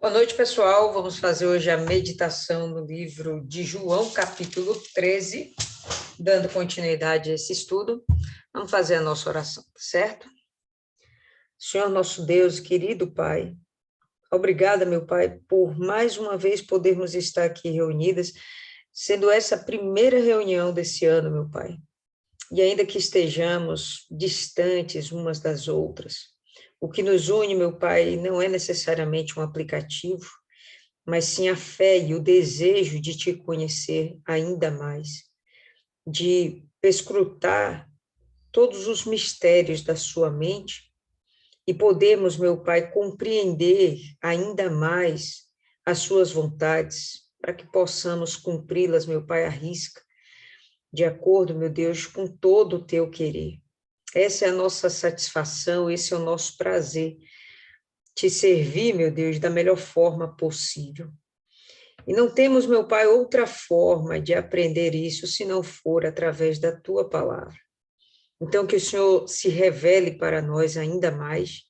Boa noite, pessoal. Vamos fazer hoje a meditação no livro de João, capítulo 13, dando continuidade a esse estudo. Vamos fazer a nossa oração, certo? Senhor nosso Deus, querido Pai, obrigada, meu Pai, por mais uma vez podermos estar aqui reunidas, sendo essa a primeira reunião desse ano, meu Pai. E ainda que estejamos distantes umas das outras, o que nos une, meu Pai, não é necessariamente um aplicativo, mas sim a fé e o desejo de te conhecer ainda mais, de escrutar todos os mistérios da sua mente e podermos, meu Pai, compreender ainda mais as suas vontades, para que possamos cumpri-las, meu Pai, à risca, de acordo, meu Deus, com todo o teu querer. Essa é a nossa satisfação, esse é o nosso prazer, te servir, meu Deus, da melhor forma possível. E não temos, meu Pai, outra forma de aprender isso se não for através da tua palavra. Então, que o Senhor se revele para nós ainda mais,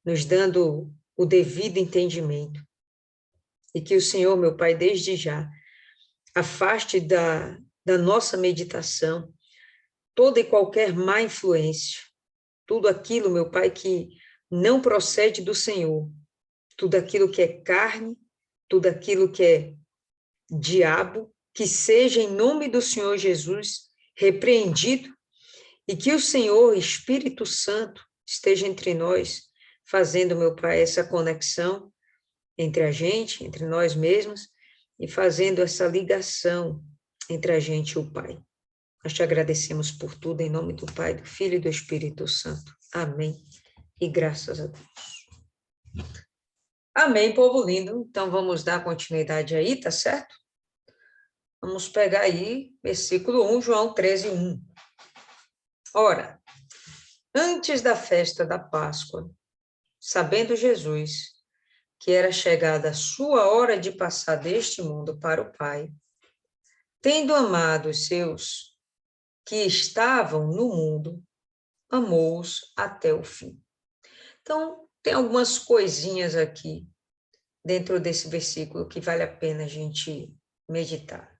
nos dando o devido entendimento. E que o Senhor, meu Pai, desde já, afaste da nossa meditação toda e qualquer má influência, tudo aquilo, meu Pai, que não procede do Senhor, tudo aquilo que é carne, tudo aquilo que é diabo, que seja em nome do Senhor Jesus repreendido e que o Senhor, Espírito Santo, esteja entre nós, fazendo, meu Pai, essa conexão entre a gente, entre nós mesmos, e fazendo essa ligação entre a gente e o Pai. Nós te agradecemos por tudo, em nome do Pai, do Filho e do Espírito Santo. Amém. E graças a Deus. Amém, povo lindo. Então, vamos dar continuidade aí, tá certo? Vamos pegar aí, versículo 1, João 13, 1. Ora, antes da festa da Páscoa, sabendo Jesus que era chegada a sua hora de passar deste mundo para o Pai, tendo amado os seus que estavam no mundo, amou-os até o fim. Então, tem algumas coisinhas aqui dentro desse versículo que vale a pena a gente meditar.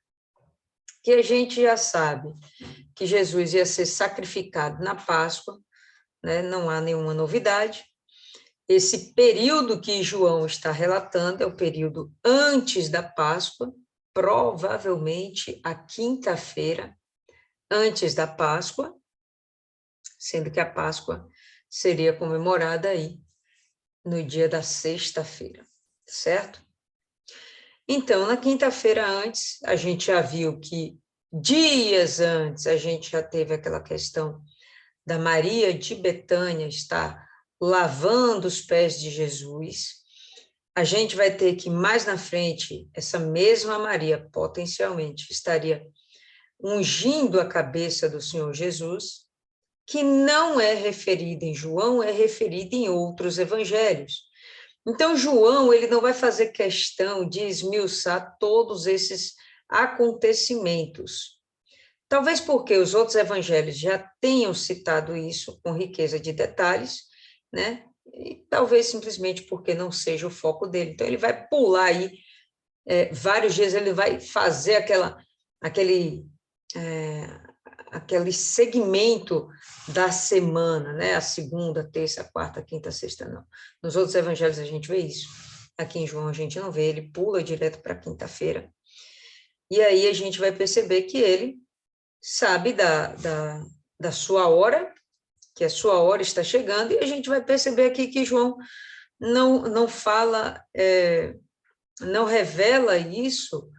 Que a gente já sabe que Jesus ia ser sacrificado na Páscoa, né? Não há nenhuma novidade. Esse período que João está relatando é o período antes da Páscoa, provavelmente a quinta-feira antes da Páscoa, sendo que a Páscoa seria comemorada aí no dia da sexta-feira, certo? Então, na quinta-feira antes, a gente já viu que dias antes a gente já teve aquela questão da Maria de Betânia estar lavando os pés de Jesus. A gente vai ter que, mais na frente, essa mesma Maria, potencialmente, estaria ungindo a cabeça do Senhor Jesus, que não é referida em João, é referida em outros evangelhos. Então, João, ele não vai fazer questão de esmiuçar todos esses acontecimentos. Talvez porque os outros evangelhos já tenham citado isso com riqueza de detalhes, né? E talvez simplesmente porque não seja o foco dele. Então, ele vai pular aí vários dias, ele vai fazer aquele segmento da semana, né? A segunda, terça, quarta, quinta, sexta, não. Nos outros evangelhos a gente vê isso. Aqui em João a gente não vê, ele pula direto para quinta-feira. E aí a gente vai perceber que ele sabe da sua hora, que a sua hora está chegando, e a gente vai perceber aqui que João não fala, não revela isso,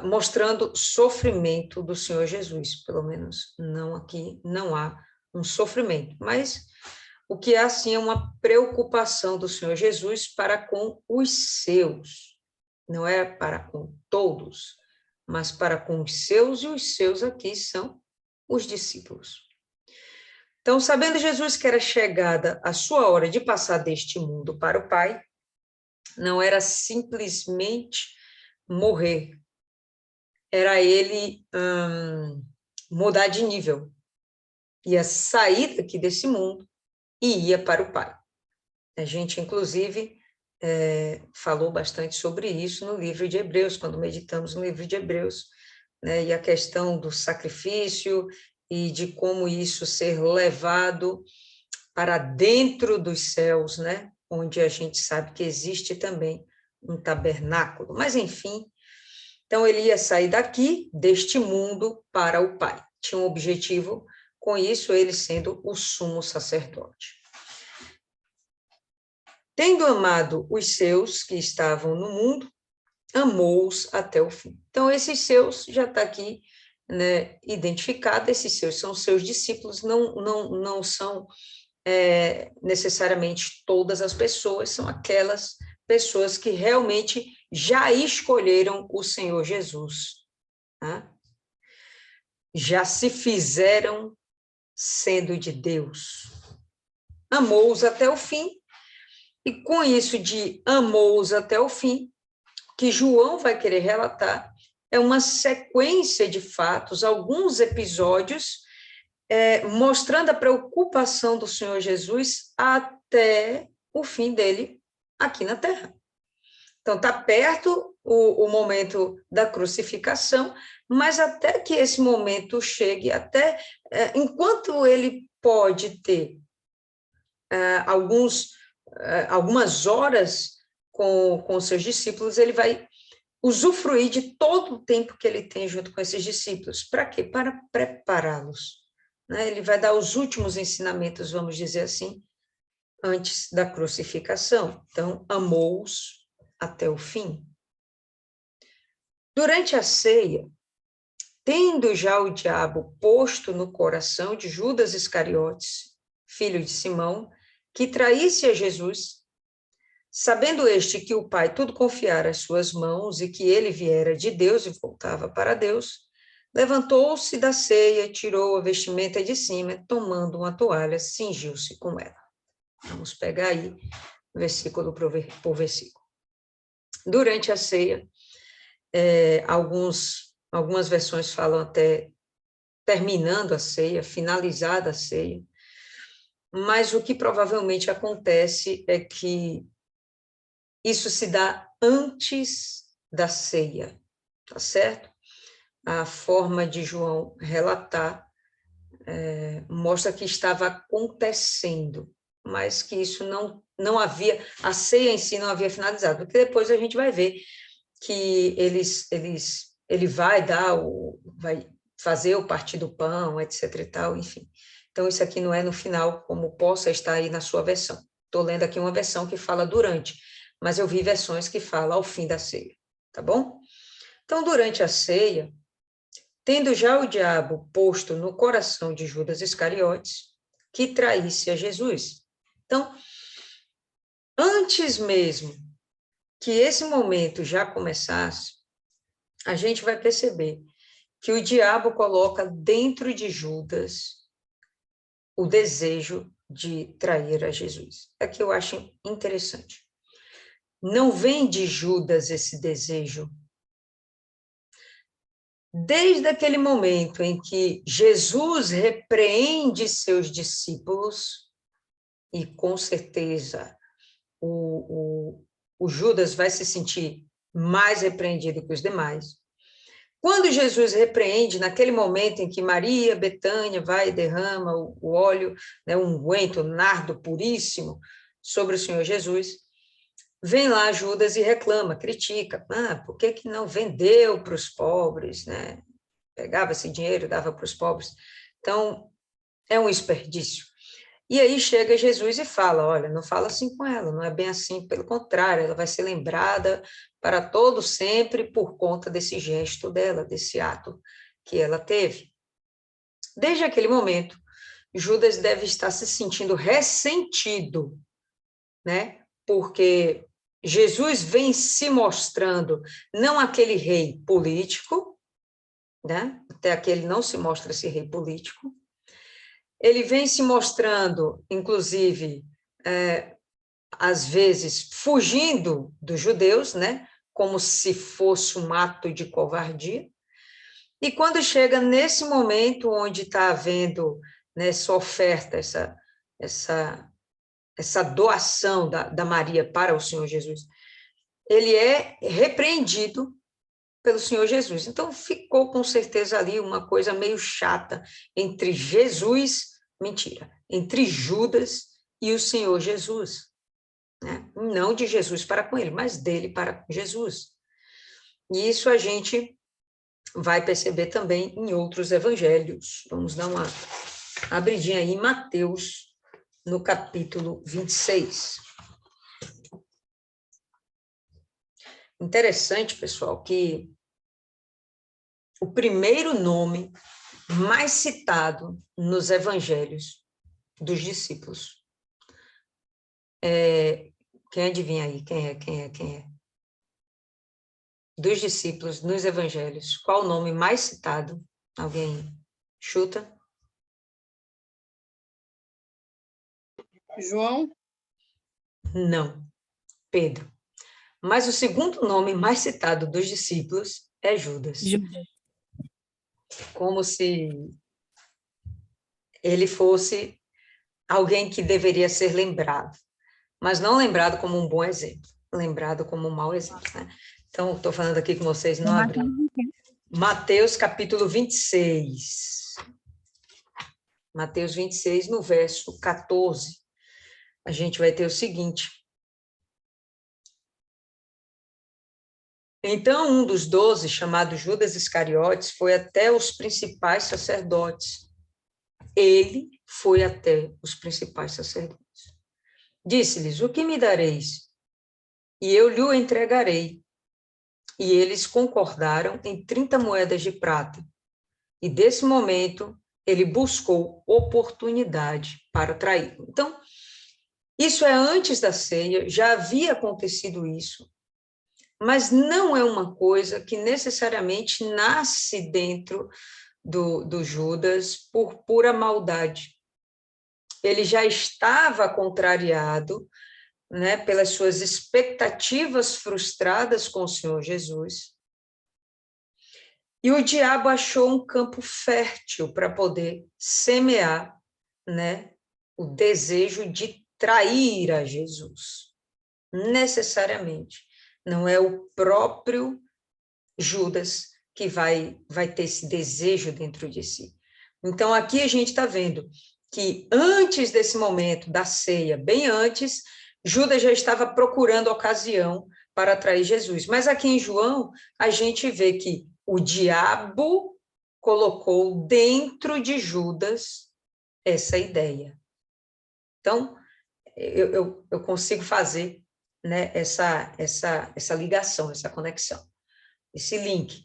mostrando sofrimento do Senhor Jesus, pelo menos não aqui, não há um sofrimento, mas o que há sim é uma preocupação do Senhor Jesus para com os seus, não é para com todos, mas para com os seus, e os seus aqui são os discípulos. Então, sabendo Jesus que era chegada a sua hora de passar deste mundo para o Pai, não era simplesmente morrer, era ele mudar de nível, ia sair daqui desse mundo e ia para o Pai. A gente, inclusive, falou bastante sobre isso no livro de Hebreus, quando meditamos no livro de Hebreus, né, e a questão do sacrifício e de como isso ser levado para dentro dos céus, né, onde a gente sabe que existe também um tabernáculo. Mas, enfim, então ele ia sair daqui, deste mundo, para o Pai. Tinha um objetivo com isso, ele sendo o sumo sacerdote. Tendo amado os seus que estavam no mundo, amou-os até o fim. Então, esses seus já está aqui, né, identificado, esses seus são seus discípulos, não são necessariamente todas as pessoas, são aquelas pessoas que realmente já escolheram o Senhor Jesus, tá? Já se fizeram sendo de Deus. Amou-os até o fim, e com isso de amou-os até o fim, que João vai querer relatar, é uma sequência de fatos, alguns episódios, mostrando a preocupação do Senhor Jesus até o fim dele aqui na Terra. Então, está perto o momento da crucificação, mas até que esse momento chegue, até enquanto ele pode ter algumas horas com seus discípulos, ele vai usufruir de todo o tempo que ele tem junto com esses discípulos. Para quê? Para prepará-los, né? Ele vai dar os últimos ensinamentos, vamos dizer assim, antes da crucificação. Então, amou-os até o fim. Durante a ceia, tendo já o diabo posto no coração de Judas Iscariotes, filho de Simão, que traísse a Jesus, sabendo este que o Pai tudo confiara às suas mãos e que ele viera de Deus e voltava para Deus, levantou-se da ceia, tirou a vestimenta de cima, tomando uma toalha, cingiu-se com ela. Vamos pegar aí, versículo por versículo. Durante a ceia, algumas versões falam até terminando a ceia, finalizada a ceia, mas o que provavelmente acontece é que isso se dá antes da ceia, tá certo? A forma de João relatar mostra que estava acontecendo, mas que isso não havia, a ceia em si não havia finalizado, porque depois a gente vai ver que ele vai vai fazer o partir do pão, etc e tal, enfim. Então, isso aqui não é no final, como possa estar aí na sua versão. Estou lendo aqui uma versão que fala durante, mas eu vi versões que falam ao fim da ceia, tá bom? Então, durante a ceia, tendo já o diabo posto no coração de Judas Iscariotes, que traísse a Jesus. Então, antes mesmo que esse momento já começasse, a gente vai perceber que o diabo coloca dentro de Judas o desejo de trair a Jesus. É que eu acho interessante. Não vem de Judas esse desejo. Desde aquele momento em que Jesus repreende seus discípulos, e com certeza o Judas vai se sentir mais repreendido que os demais. Quando Jesus repreende, naquele momento em que Maria, Betânia, vai e derrama o óleo, né, um unguento, um nardo puríssimo sobre o Senhor Jesus, vem lá Judas e reclama, critica. Por que não vendeu para os pobres, né? Pegava esse dinheiro, dava para os pobres. Então, é um desperdício. E aí chega Jesus e fala, olha, não fala assim com ela, não é bem assim, pelo contrário, ela vai ser lembrada para todo sempre por conta desse gesto dela, desse ato que ela teve. Desde aquele momento, Judas deve estar se sentindo ressentido, né? Porque Jesus vem se mostrando não aquele rei político, né? Até aqui ele não se mostra esse rei político. Ele vem se mostrando, inclusive, às vezes, fugindo dos judeus, né? Como se fosse um ato de covardia. E quando chega nesse momento onde está havendo, né, essa oferta, essa essa doação da Maria para o Senhor Jesus, ele é repreendido pelo Senhor Jesus. Então, ficou com certeza ali uma coisa meio chata entre Jesus, mentira, entre Judas e o Senhor Jesus, né? Não de Jesus para com ele, mas dele para com Jesus. E isso a gente vai perceber também em outros evangelhos. Vamos dar uma abridinha aí em Mateus, no capítulo 26. Interessante, pessoal, que o primeiro nome mais citado nos evangelhos dos discípulos. Quem adivinha aí? Quem é? Dos discípulos nos evangelhos, qual o nome mais citado? Alguém chuta? João? Não, Pedro. Mas o segundo nome mais citado dos discípulos é Judas. Como se ele fosse alguém que deveria ser lembrado, mas não lembrado como um bom exemplo, lembrado como um mau exemplo, né? Então, estou falando aqui com vocês, não abri. Mateus, capítulo 26. Mateus 26, no verso 14. A gente vai ter o seguinte. Então, um dos 12, chamado Judas Iscariotes, foi até os principais sacerdotes. Ele foi até os principais sacerdotes. Disse-lhes, o que me dareis? E eu lhe o entregarei. E eles concordaram em 30 moedas de prata. E desse momento, ele buscou oportunidade para traí-lo. Então, isso é antes da ceia, já havia acontecido isso, mas não é uma coisa que necessariamente nasce dentro do Judas por pura maldade. Ele já estava contrariado, né, pelas suas expectativas frustradas com o Senhor Jesus, e o diabo achou um campo fértil para poder semear, né, o desejo de trair a Jesus. Necessariamente. Não é o próprio Judas que vai ter esse desejo dentro de si. Então, aqui a gente está vendo que antes desse momento da ceia, bem antes, Judas já estava procurando ocasião para atrair Jesus. Mas aqui em João, a gente vê que o diabo colocou dentro de Judas essa ideia. Então, eu consigo fazer, né, essa ligação, essa conexão, esse link.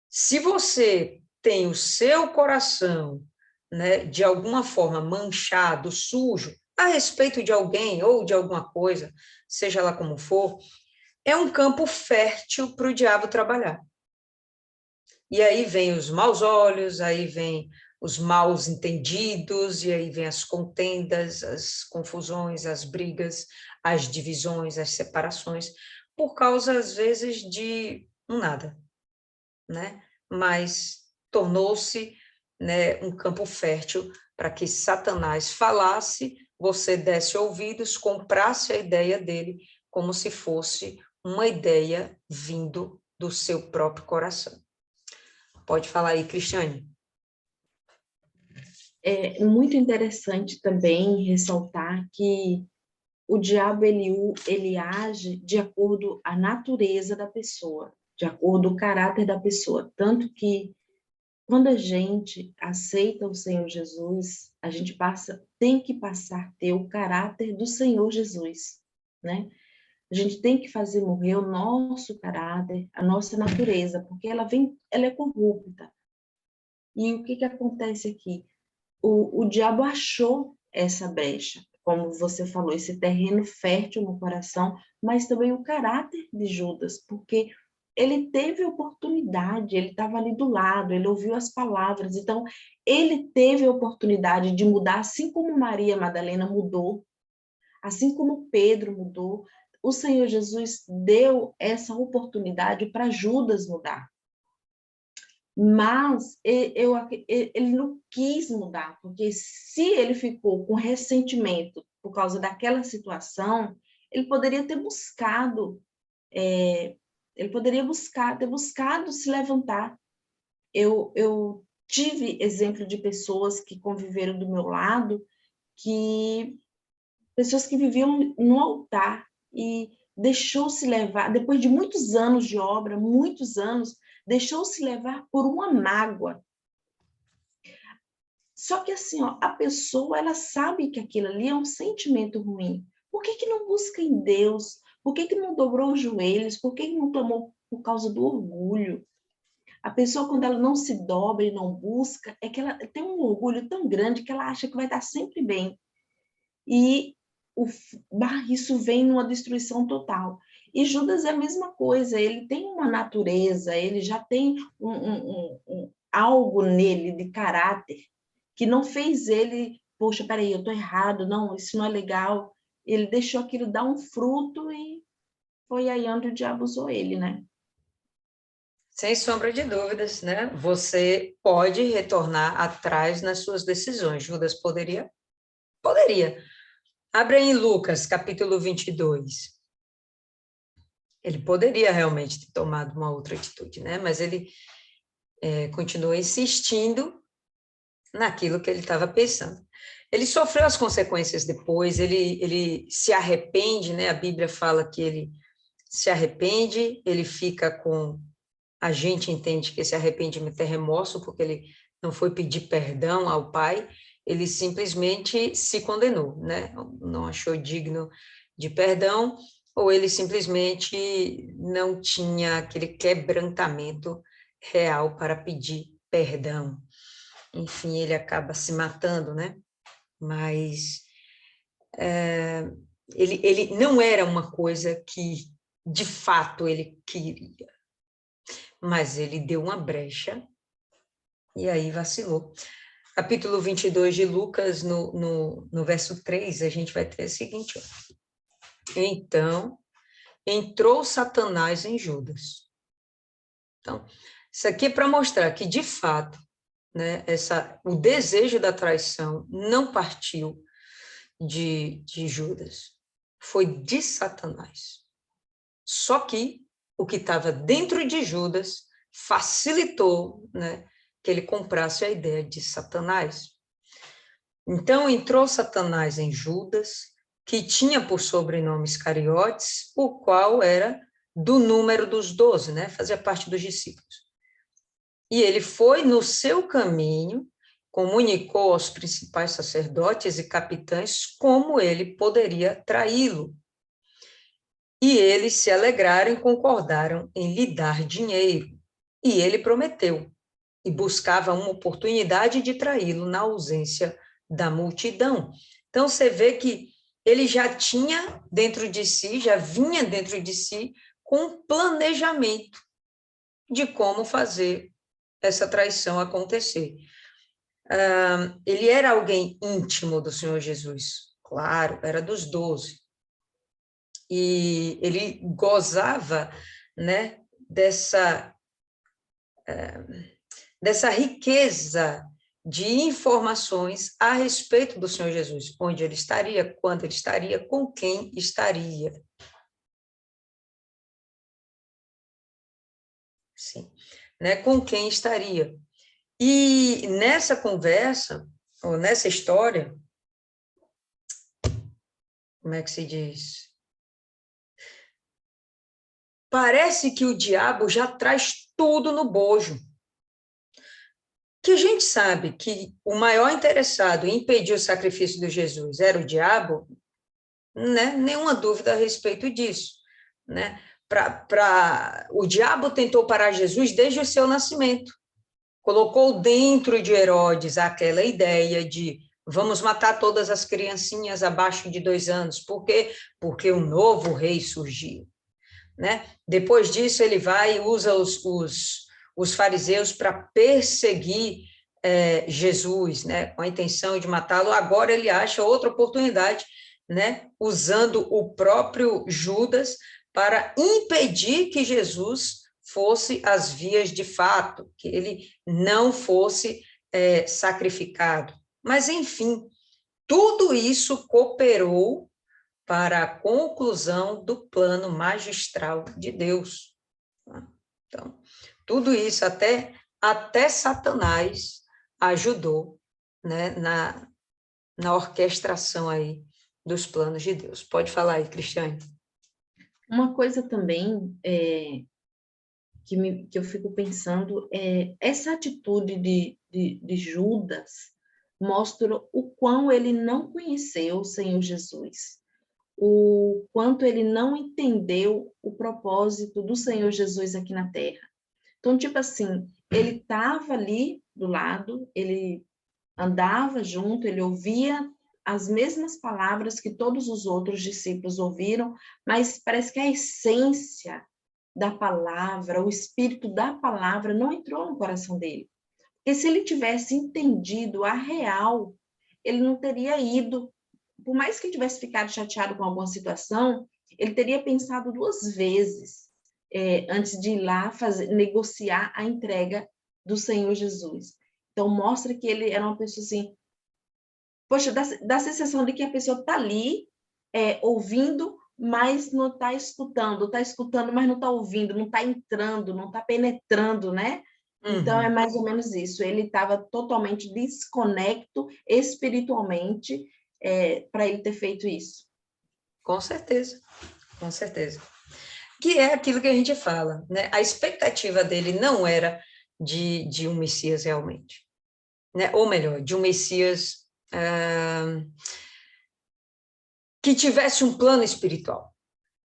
Se você tem o seu coração, né, de alguma forma manchado, sujo, a respeito de alguém ou de alguma coisa, seja lá como for, é um campo fértil para o diabo trabalhar. E aí vem os maus olhos, aí vem os maus entendidos, e aí vem as contendas, as confusões, as brigas, as divisões, as separações, por causa, às vezes, de um nada, né? Mas tornou-se, né, um campo fértil para que Satanás falasse, você desse ouvidos, comprasse a ideia dele, como se fosse uma ideia vindo do seu próprio coração. Pode falar aí, Cristiane. É muito interessante também ressaltar que o diabo ele age de acordo à natureza da pessoa, de acordo com o caráter da pessoa. Tanto que quando a gente aceita o Senhor Jesus, a gente tem que passar a ter o caráter do Senhor Jesus, né? A gente tem que fazer morrer o nosso caráter, a nossa natureza, porque ela é corrupta. E o que acontece aqui? O diabo achou essa brecha, como você falou, esse terreno fértil no coração, mas também o caráter de Judas, porque ele teve oportunidade, ele estava ali do lado, ele ouviu as palavras, então ele teve a oportunidade de mudar, assim como Maria Madalena mudou, assim como Pedro mudou, o Senhor Jesus deu essa oportunidade para Judas mudar. Mas ele não quis mudar, porque se ele ficou com ressentimento por causa daquela situação, ele poderia ter buscado, ter buscado se levantar. Eu tive exemplo de pessoas que conviveram do meu lado, pessoas que viviam no altar e deixou-se levar, depois de muitos anos de obra, muitos anos, deixou-se levar por uma mágoa. Só que assim, ó, a pessoa, ela sabe que aquilo ali é um sentimento ruim. Por que não busca em Deus? Por que não dobrou os joelhos? Por que não tomou por causa do orgulho? A pessoa, quando ela não se dobra e não busca, é que ela tem um orgulho tão grande que ela acha que vai estar sempre bem. E isso vem numa destruição total. E Judas é a mesma coisa, ele tem uma natureza, ele já tem algo nele de caráter que não fez ele, poxa, peraí, eu estou errado, não, isso não é legal. Ele deixou aquilo dar um fruto e foi aí onde o diabo usou ele, né? Sem sombra de dúvidas, né? Você pode retornar atrás nas suas decisões. Judas poderia? Poderia. Abre em Lucas, capítulo 22. Ele poderia realmente ter tomado uma outra atitude, né? Mas ele continuou insistindo naquilo que ele estava pensando. Ele sofreu as consequências depois, ele se arrepende, né? A Bíblia fala que ele se arrepende, ele fica com... A gente entende que esse arrependimento é remorso, porque ele não foi pedir perdão ao Pai, ele simplesmente se condenou, né? Não achou digno de perdão, ou ele simplesmente não tinha aquele quebrantamento real para pedir perdão. Enfim, ele acaba se matando, né? Mas ele não era uma coisa que, de fato, ele queria, mas ele deu uma brecha e aí vacilou. Capítulo 22 de Lucas, no verso 3, a gente vai ter o seguinte, ó. Então, entrou Satanás em Judas. Então, isso aqui é para mostrar que, de fato, né, o desejo da traição não partiu de Judas, foi de Satanás. Só que o que estava dentro de Judas facilitou, né, que ele comprasse a ideia de Satanás. Então entrou Satanás em Judas, que tinha por sobrenome Iscariotes, o qual era do número dos 12, né, fazia parte dos discípulos. E ele foi no seu caminho, comunicou aos principais sacerdotes e capitães como ele poderia traí-lo. E eles se alegraram e concordaram em lhe dar dinheiro. E ele prometeu, e buscava uma oportunidade de traí-lo na ausência da multidão. Então, você vê que ele já tinha dentro de si, já vinha dentro de si, com um planejamento de como fazer essa traição acontecer. Ele era alguém íntimo do Senhor Jesus, claro, era dos 12. E ele gozava, né, dessa riqueza de informações a respeito do Senhor Jesus, onde ele estaria, quando ele estaria, com quem estaria. Sim, né, com quem estaria. E nessa conversa, ou nessa história, como é que se diz? Parece que o diabo já traz tudo no bojo. Que a gente sabe que o maior interessado em impedir o sacrifício de Jesus era o diabo, né? Nenhuma dúvida a respeito disso, né? O diabo tentou parar Jesus desde o seu nascimento. Colocou dentro de Herodes aquela ideia de vamos matar todas as criancinhas abaixo de 2 anos. Por quê? Porque um novo rei surgiu, né? Depois disso, ele vai e usa os fariseus para perseguir Jesus, né? Com a intenção de matá-lo. Agora ele acha outra oportunidade, né? Usando o próprio Judas para impedir que Jesus fosse às vias de fato, que ele não fosse sacrificado. Mas, enfim, tudo isso cooperou para a conclusão do plano magistral de Deus. Então, tudo isso, até Satanás ajudou, né, na orquestração aí dos planos de Deus. Pode falar aí, Cristiane. Uma coisa também que eu fico pensando é essa atitude de Judas mostra o quão ele não conheceu o Senhor Jesus, o quanto ele não entendeu o propósito do Senhor Jesus aqui na Terra. Então, tipo assim, ele estava ali do lado, ele andava junto, ele ouvia as mesmas palavras que todos os outros discípulos ouviram, mas parece que a essência da palavra, o espírito da palavra não entrou no coração dele. Porque se ele tivesse entendido a real, ele não teria ido. Por mais que tivesse ficado chateado com alguma situação, ele teria pensado 2 vezes antes de ir lá negociar a entrega do Senhor Jesus. Então, mostra que ele era uma pessoa assim, poxa, dá a sensação de que a pessoa está ali, ouvindo, mas não está escutando, mas não está ouvindo, não está entrando, não está penetrando, né? Então, é mais ou menos isso. Ele estava totalmente desconecto espiritualmente para ele ter feito isso. Com certeza, com certeza. Que é aquilo que a gente fala, né? A expectativa dele não era de um Messias realmente, né? Ou melhor, de um Messias que tivesse um plano espiritual.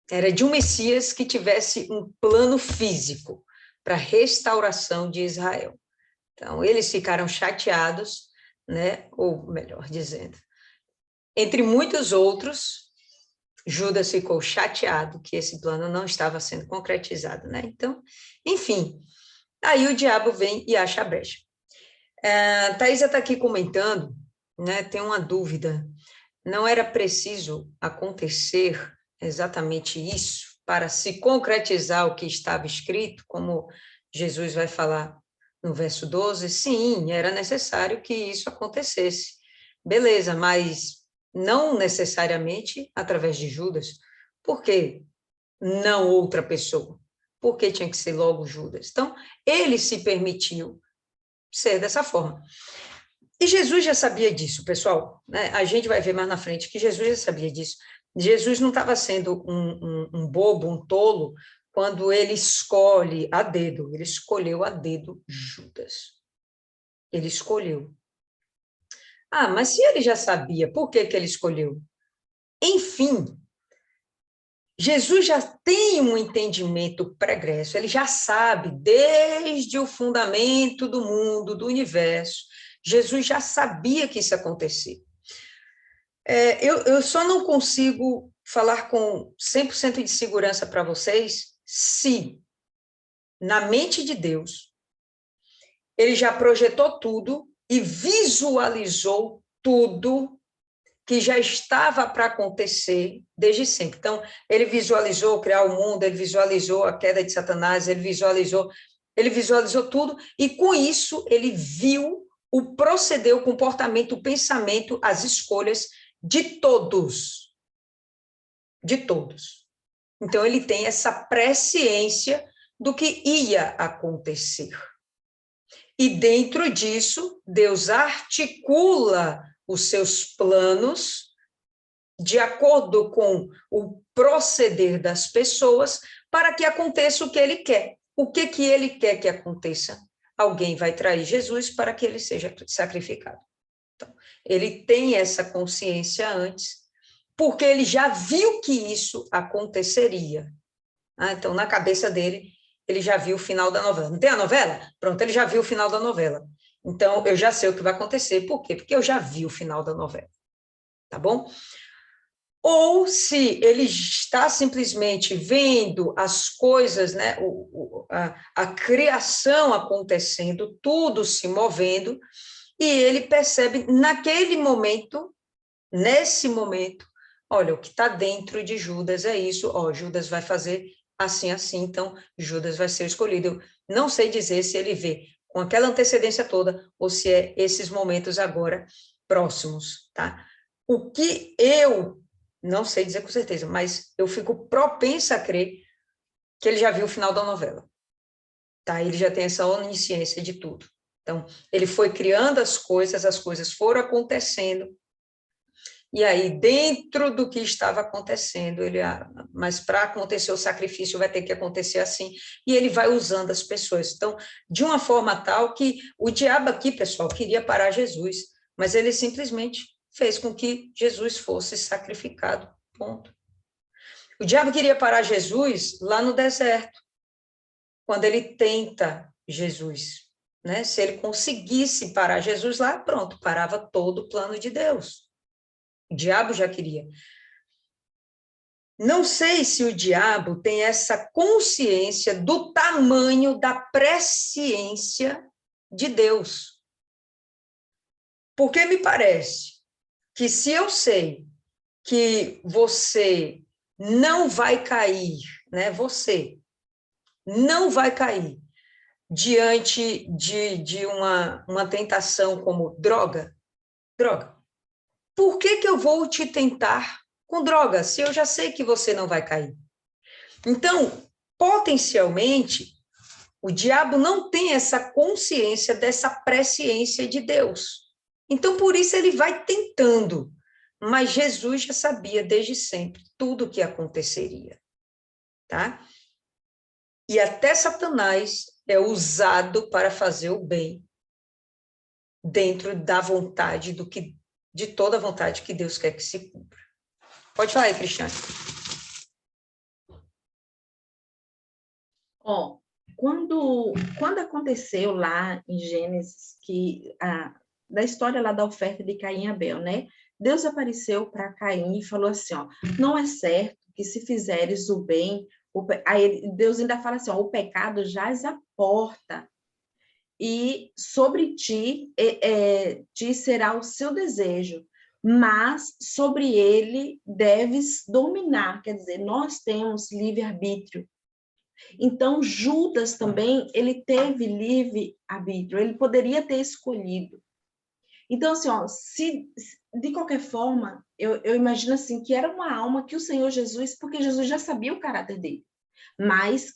Era de um Messias que tivesse um plano físico para a restauração de Israel. Então, eles ficaram chateados, né? Ou melhor dizendo, entre muitos outros, Judas ficou chateado que esse plano não estava sendo concretizado, né? Então, enfim, aí o diabo vem e acha a brecha. Thaisa está aqui comentando, né? Tem uma dúvida. Não era preciso acontecer exatamente isso para se concretizar o que estava escrito, como Jesus vai falar no verso 12? Sim, era necessário que isso acontecesse. Beleza, mas não necessariamente através de Judas. Por quê? Não outra pessoa. Por que tinha que ser logo Judas? Então, ele se permitiu ser dessa forma. E Jesus já sabia disso, pessoal, né? A gente vai ver mais na frente que Jesus já sabia disso. Jesus não estava sendo um bobo, um tolo, quando ele escolhe a dedo. Ele escolheu a dedo Judas. Ele escolheu. Ah, mas se ele já sabia, por que ele escolheu? Enfim, Jesus já tem um entendimento pregresso, ele já sabe, desde o fundamento do mundo, do universo, Jesus já sabia que isso ia acontecer. Eu só não consigo falar com 100% de segurança para vocês se, na mente de Deus, ele já projetou tudo e visualizou tudo que já estava para acontecer desde sempre. Então, ele visualizou criar o mundo, ele visualizou a queda de Satanás, ele visualizou tudo, e com isso ele viu o proceder, o comportamento, o pensamento, as escolhas de todos. De todos. Então, ele tem essa presciência do que ia acontecer. E dentro disso, Deus articula os seus planos de acordo com o proceder das pessoas para que aconteça o que ele quer. O que ele quer que aconteça? Alguém vai trair Jesus para que ele seja sacrificado. Então, ele tem essa consciência antes, porque ele já viu que isso aconteceria. Então, na cabeça dele, ele já viu o final da novela. Não tem a novela? Pronto, ele já viu o final da novela. Então, eu já sei o que vai acontecer. Por quê? Porque eu já vi o final da novela. Tá bom? Ou se ele está simplesmente vendo as coisas, né, a criação acontecendo, tudo se movendo, e ele percebe naquele momento, nesse momento, olha, o que está dentro de Judas é isso, Judas vai fazer assim, assim, então Judas vai ser escolhido. Eu não sei dizer se ele vê com aquela antecedência toda, ou se é esses momentos agora próximos, tá? o que eu não sei dizer com certeza, mas eu fico propensa a crer que ele já viu o final da novela. Tá? Ele já tem essa onisciência de tudo. Então, ele foi criando as coisas foram acontecendo, e aí, dentro do que estava acontecendo, mas para acontecer o sacrifício vai ter que acontecer assim, e ele vai usando as pessoas. Então, de uma forma tal que o diabo aqui, pessoal, queria parar Jesus, mas ele simplesmente fez com que Jesus fosse sacrificado, ponto. O diabo queria parar Jesus lá no deserto, quando ele tenta Jesus, né? Se ele conseguisse parar Jesus lá, pronto, parava todo o plano de Deus. O diabo já queria. Não sei se o diabo tem essa consciência do tamanho da presciência de Deus. Porque me parece que se eu sei que você não vai cair, né? Você não vai cair diante de uma tentação como droga. Por que eu vou te tentar com droga, se eu já sei que você não vai cair? Então, potencialmente, o diabo não tem essa consciência dessa presciência de Deus. Então, por isso ele vai tentando. Mas Jesus já sabia desde sempre tudo o que aconteceria, tá? E até Satanás é usado para fazer o bem dentro da vontade de toda a vontade que Deus quer que se cumpra. Pode falar aí, Cristiane. Ó, quando aconteceu lá em Gênesis, da história lá da oferta de Caim e Abel, né? Deus apareceu para Caim e falou assim, ó, não é certo que se fizeres o bem, aí Deus ainda fala assim, ó, o pecado jaz à porta, e sobre ti, te será o seu desejo, mas sobre ele deves dominar, quer dizer, nós temos livre-arbítrio. Então, Judas também, ele teve livre-arbítrio, ele poderia ter escolhido. Então, assim, ó, de qualquer forma, eu imagino assim, que era uma alma que o Senhor Jesus, porque Jesus já sabia o caráter dele, mas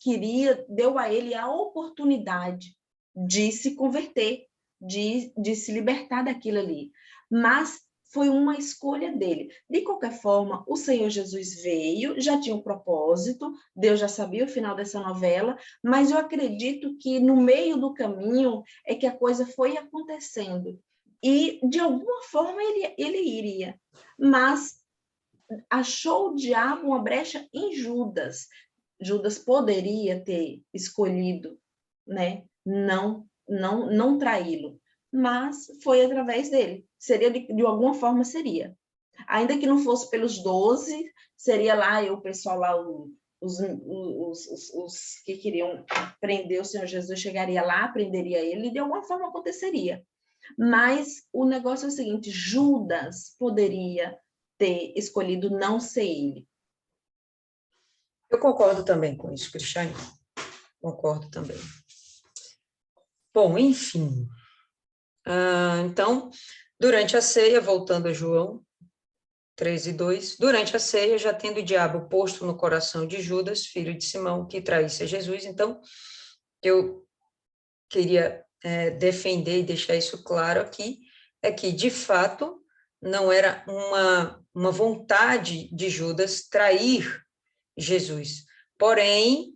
deu a ele a oportunidade de se converter, de se libertar daquilo ali. Mas foi uma escolha dele. De qualquer forma, o Senhor Jesus veio, já tinha um propósito, Deus já sabia o final dessa novela, mas eu acredito que no meio do caminho é que a coisa foi acontecendo. E, de alguma forma, ele iria. Mas achou o diabo uma brecha em Judas. Judas poderia ter escolhido, né, não traí-lo, mas foi através dele. Seria de alguma forma seria. Ainda que não fosse pelos 12, seria lá o pessoal lá, os que queriam prender o Senhor Jesus, chegaria lá, prenderia ele, e de alguma forma aconteceria. Mas o negócio é o seguinte, Judas poderia ter escolhido não ser ele. Eu concordo também com isso, Cristiane. Concordo também. Bom, enfim. Então, durante a ceia, voltando a João 13:2, durante a ceia, já tendo o diabo posto no coração de Judas, filho de Simão, que traísse a Jesus, então, eu queria defender e deixar isso claro aqui, é que, de fato, não era uma vontade de Judas trair Jesus. Porém,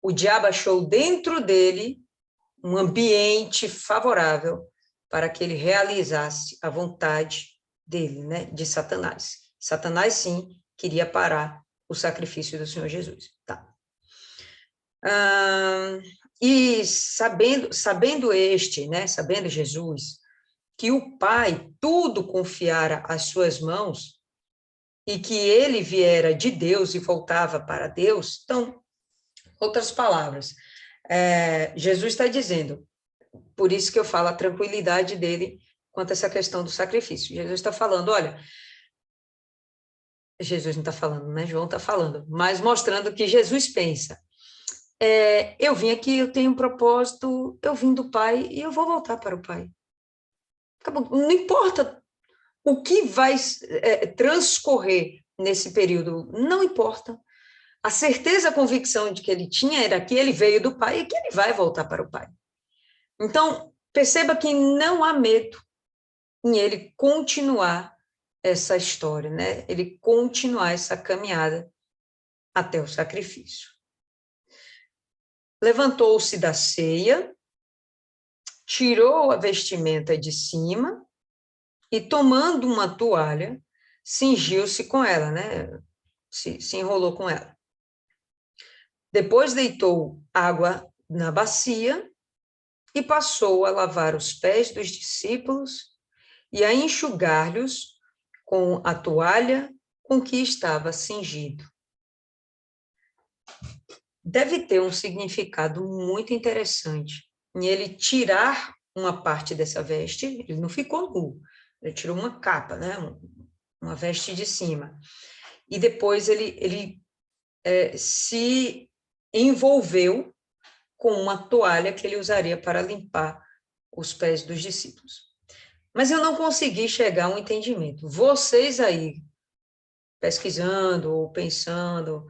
o diabo achou dentro dele um ambiente favorável para que ele realizasse a vontade dele, né, de Satanás. Satanás, sim, queria parar o sacrifício do Senhor Jesus. Tá. E sabendo Jesus, que o Pai tudo confiara às suas mãos, e que ele viera de Deus e voltava para Deus, então, outras palavras, Jesus está dizendo, por isso que eu falo a tranquilidade dele quanto a essa questão do sacrifício. Jesus está falando, olha, Jesus não está falando, né? João está falando, mas mostrando que Jesus pensa, eu vim aqui, eu tenho um propósito, eu vim do Pai e eu vou voltar para o Pai. Acabou. Não importa O que vai transcorrer nesse período não importa. A certeza, a convicção de que ele tinha era que ele veio do Pai e que ele vai voltar para o Pai. Então, perceba que não há medo em ele continuar essa história, né? Ele continuar essa caminhada até o sacrifício. Levantou-se da ceia, tirou a vestimenta de cima e, tomando uma toalha, cingiu-se com ela, né? Se enrolou com ela. Depois deitou água na bacia e passou a lavar os pés dos discípulos e a enxugar-lhes com a toalha com que estava cingido. Deve ter um significado muito interessante em ele tirar uma parte dessa veste, ele não ficou nu, ele tirou uma capa, né? Uma veste de cima, e depois ele se envolveu com uma toalha que ele usaria para limpar os pés dos discípulos. Mas eu não consegui chegar a um entendimento. Vocês aí, pesquisando ou pensando,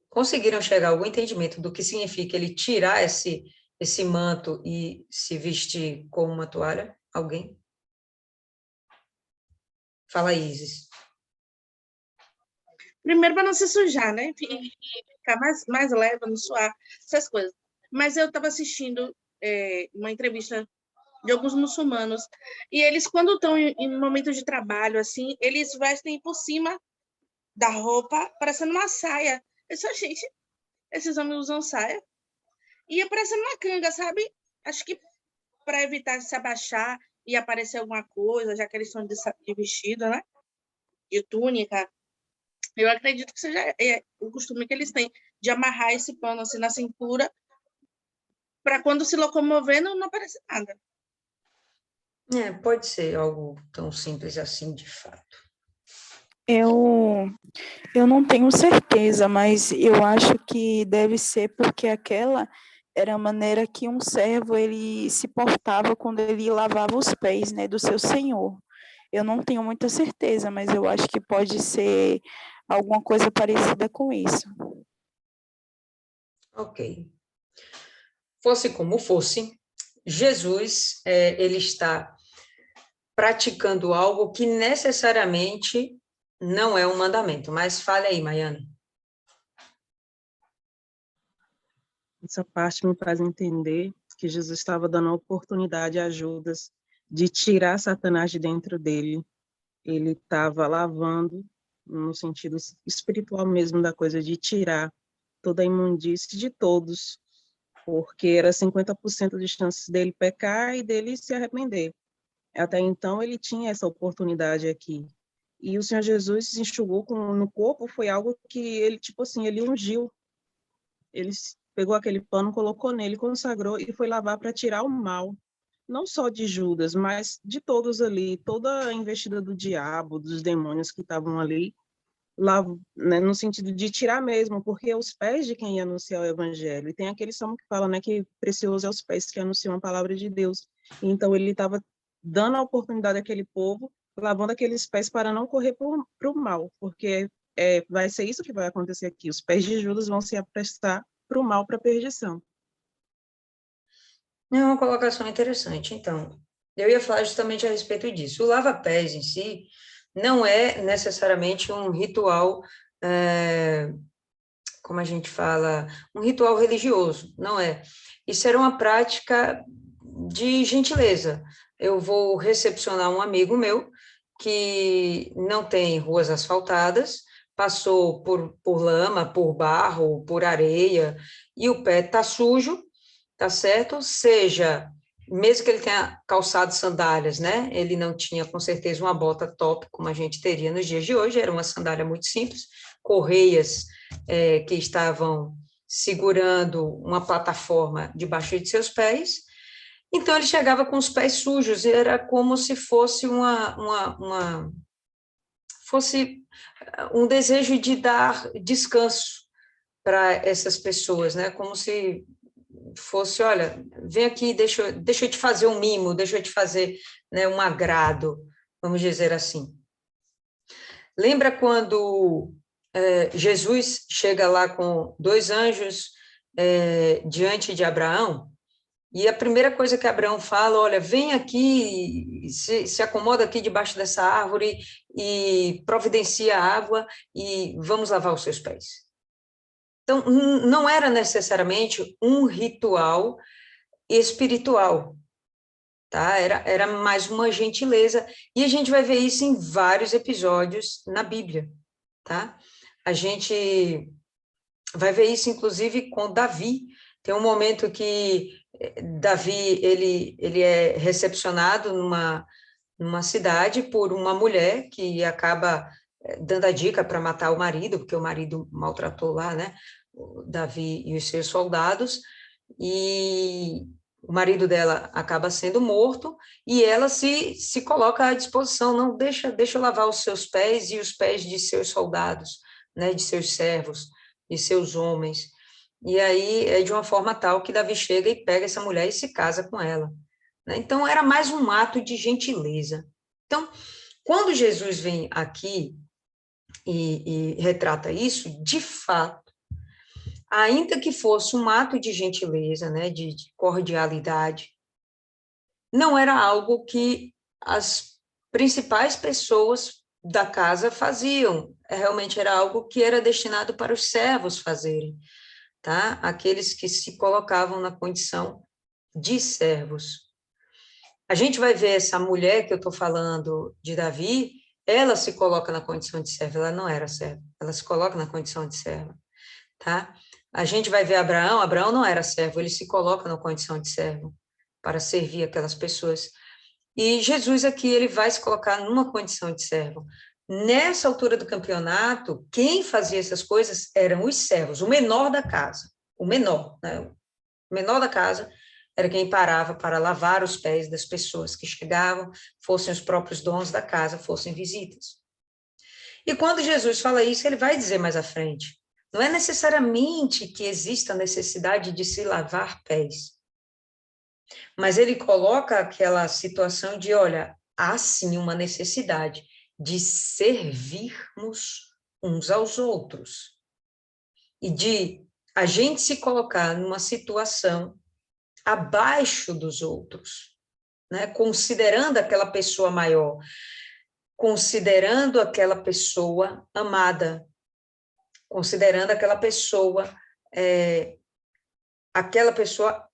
conseguiram chegar a algum entendimento do que significa ele tirar esse manto e se vestir com uma toalha? Alguém? Fala, Isis. Primeiro, para não se sujar, né? E ficar mais leve, não suar, essas coisas. Mas eu estava assistindo uma entrevista de alguns muçulmanos, e eles, quando estão em momentos de trabalho, assim, eles vestem por cima da roupa, parecendo uma saia. Eu só, gente, esses homens usam saia. E é parecendo uma canga, sabe? Acho que para evitar se abaixar e aparecer alguma coisa, já que eles estão de vestido, né? De túnica. Eu acredito que seja o costume que eles têm de amarrar esse pano assim na cintura para quando se locomover não aparecer nada. Pode ser algo tão simples assim, de fato. Eu não tenho certeza, mas eu acho que deve ser porque aquela era a maneira que um servo ele se portava quando ele lavava os pés, né, do seu senhor. Eu não tenho muita certeza, mas eu acho que pode ser alguma coisa parecida com isso. Ok. Fosse como fosse, Jesus, ele está praticando algo que necessariamente não é um mandamento. Mas fale aí, Maiana. Essa parte me faz entender que Jesus estava dando a oportunidade a Judas de tirar Satanás de dentro dele. Ele estava lavando, no sentido espiritual mesmo da coisa, de tirar toda a imundície de todos, porque era 50% de chances dele pecar e dele se arrepender. Até então ele tinha essa oportunidade aqui. E o Senhor Jesus enxugou no corpo, foi algo que ele, tipo assim, ele ungiu. Ele pegou aquele pano, colocou nele, consagrou e foi lavar para tirar o mal, não só de Judas, mas de todos ali, toda a investida do diabo, dos demônios que estavam ali, lá, né, no sentido de tirar mesmo, porque os pés de quem ia anunciar o evangelho, e tem aquele salmo que fala, né, que precioso é os pés que anunciam a palavra de Deus. Então ele estava dando a oportunidade àquele povo, lavando aqueles pés para não correr para o mal, porque vai ser isso que vai acontecer aqui. Os pés de Judas vão se aprestar para o mal, para a perdição. É uma colocação interessante. Então, eu ia falar justamente a respeito disso. O lava-pés em si não é necessariamente um ritual, como a gente fala, um ritual religioso, não é. Isso era uma prática de gentileza. Eu vou recepcionar um amigo meu que não tem ruas asfaltadas, passou por lama, por barro, por areia, e o pé está sujo, tá certo? Seja, mesmo que ele tenha calçado sandálias, né? Ele não tinha, com certeza, uma bota top, como a gente teria nos dias de hoje, era uma sandália muito simples, correias que estavam segurando uma plataforma debaixo de seus pés. Então, ele chegava com os pés sujos, e era como se fosse fosse um desejo de dar descanso para essas pessoas, né? Como se fosse, olha, vem aqui, deixa eu te fazer um mimo, deixa eu te fazer, né, um agrado, vamos dizer assim. Lembra quando Jesus chega lá com 2 anjos diante de Abraão? E a primeira coisa que Abraão fala, olha, vem aqui, se acomoda aqui debaixo dessa árvore e providencia água e vamos lavar os seus pés. Então, não era necessariamente um ritual espiritual, tá? Era mais uma gentileza, e a gente vai ver isso em vários episódios na Bíblia, tá? A gente vai ver isso, inclusive, com Davi. Tem um momento que Davi, ele é recepcionado numa cidade por uma mulher que acaba dando a dica para matar o marido, porque o marido maltratou lá, né, o Davi e os seus soldados, e o marido dela acaba sendo morto, e ela se coloca à disposição, não, deixa eu lavar os seus pés e os pés de seus soldados, né, de seus servos, de seus homens. E aí é de uma forma tal que Davi chega e pega essa mulher e se casa com ela, né? Então, era mais um ato de gentileza. Então, quando Jesus vem aqui e retrata isso, de fato, ainda que fosse um ato de gentileza, né, de cordialidade, não era algo que as principais pessoas da casa faziam, realmente era algo que era destinado para os servos fazerem, tá? Aqueles que se colocavam na condição de servos. A gente vai ver essa mulher que eu estou falando de Davi, ela se coloca na condição de serva, ela não era serva, ela se coloca na condição de serva, tá? A gente vai ver Abraão não era servo, ele se coloca na condição de servo para servir aquelas pessoas. E Jesus aqui, ele vai se colocar numa condição de servo. Nessa altura do campeonato, quem fazia essas coisas eram os servos, o menor da casa, o menor, né? O menor da casa era quem parava para lavar os pés das pessoas que chegavam, fossem os próprios donos da casa, fossem visitas. E quando Jesus fala isso, ele vai dizer mais à frente, não é necessariamente que exista a necessidade de se lavar pés, mas ele coloca aquela situação de, olha, há sim uma necessidade de servirmos uns aos outros e de a gente se colocar numa situação abaixo dos outros, né? Considerando aquela pessoa maior, considerando aquela pessoa amada, considerando aquela pessoa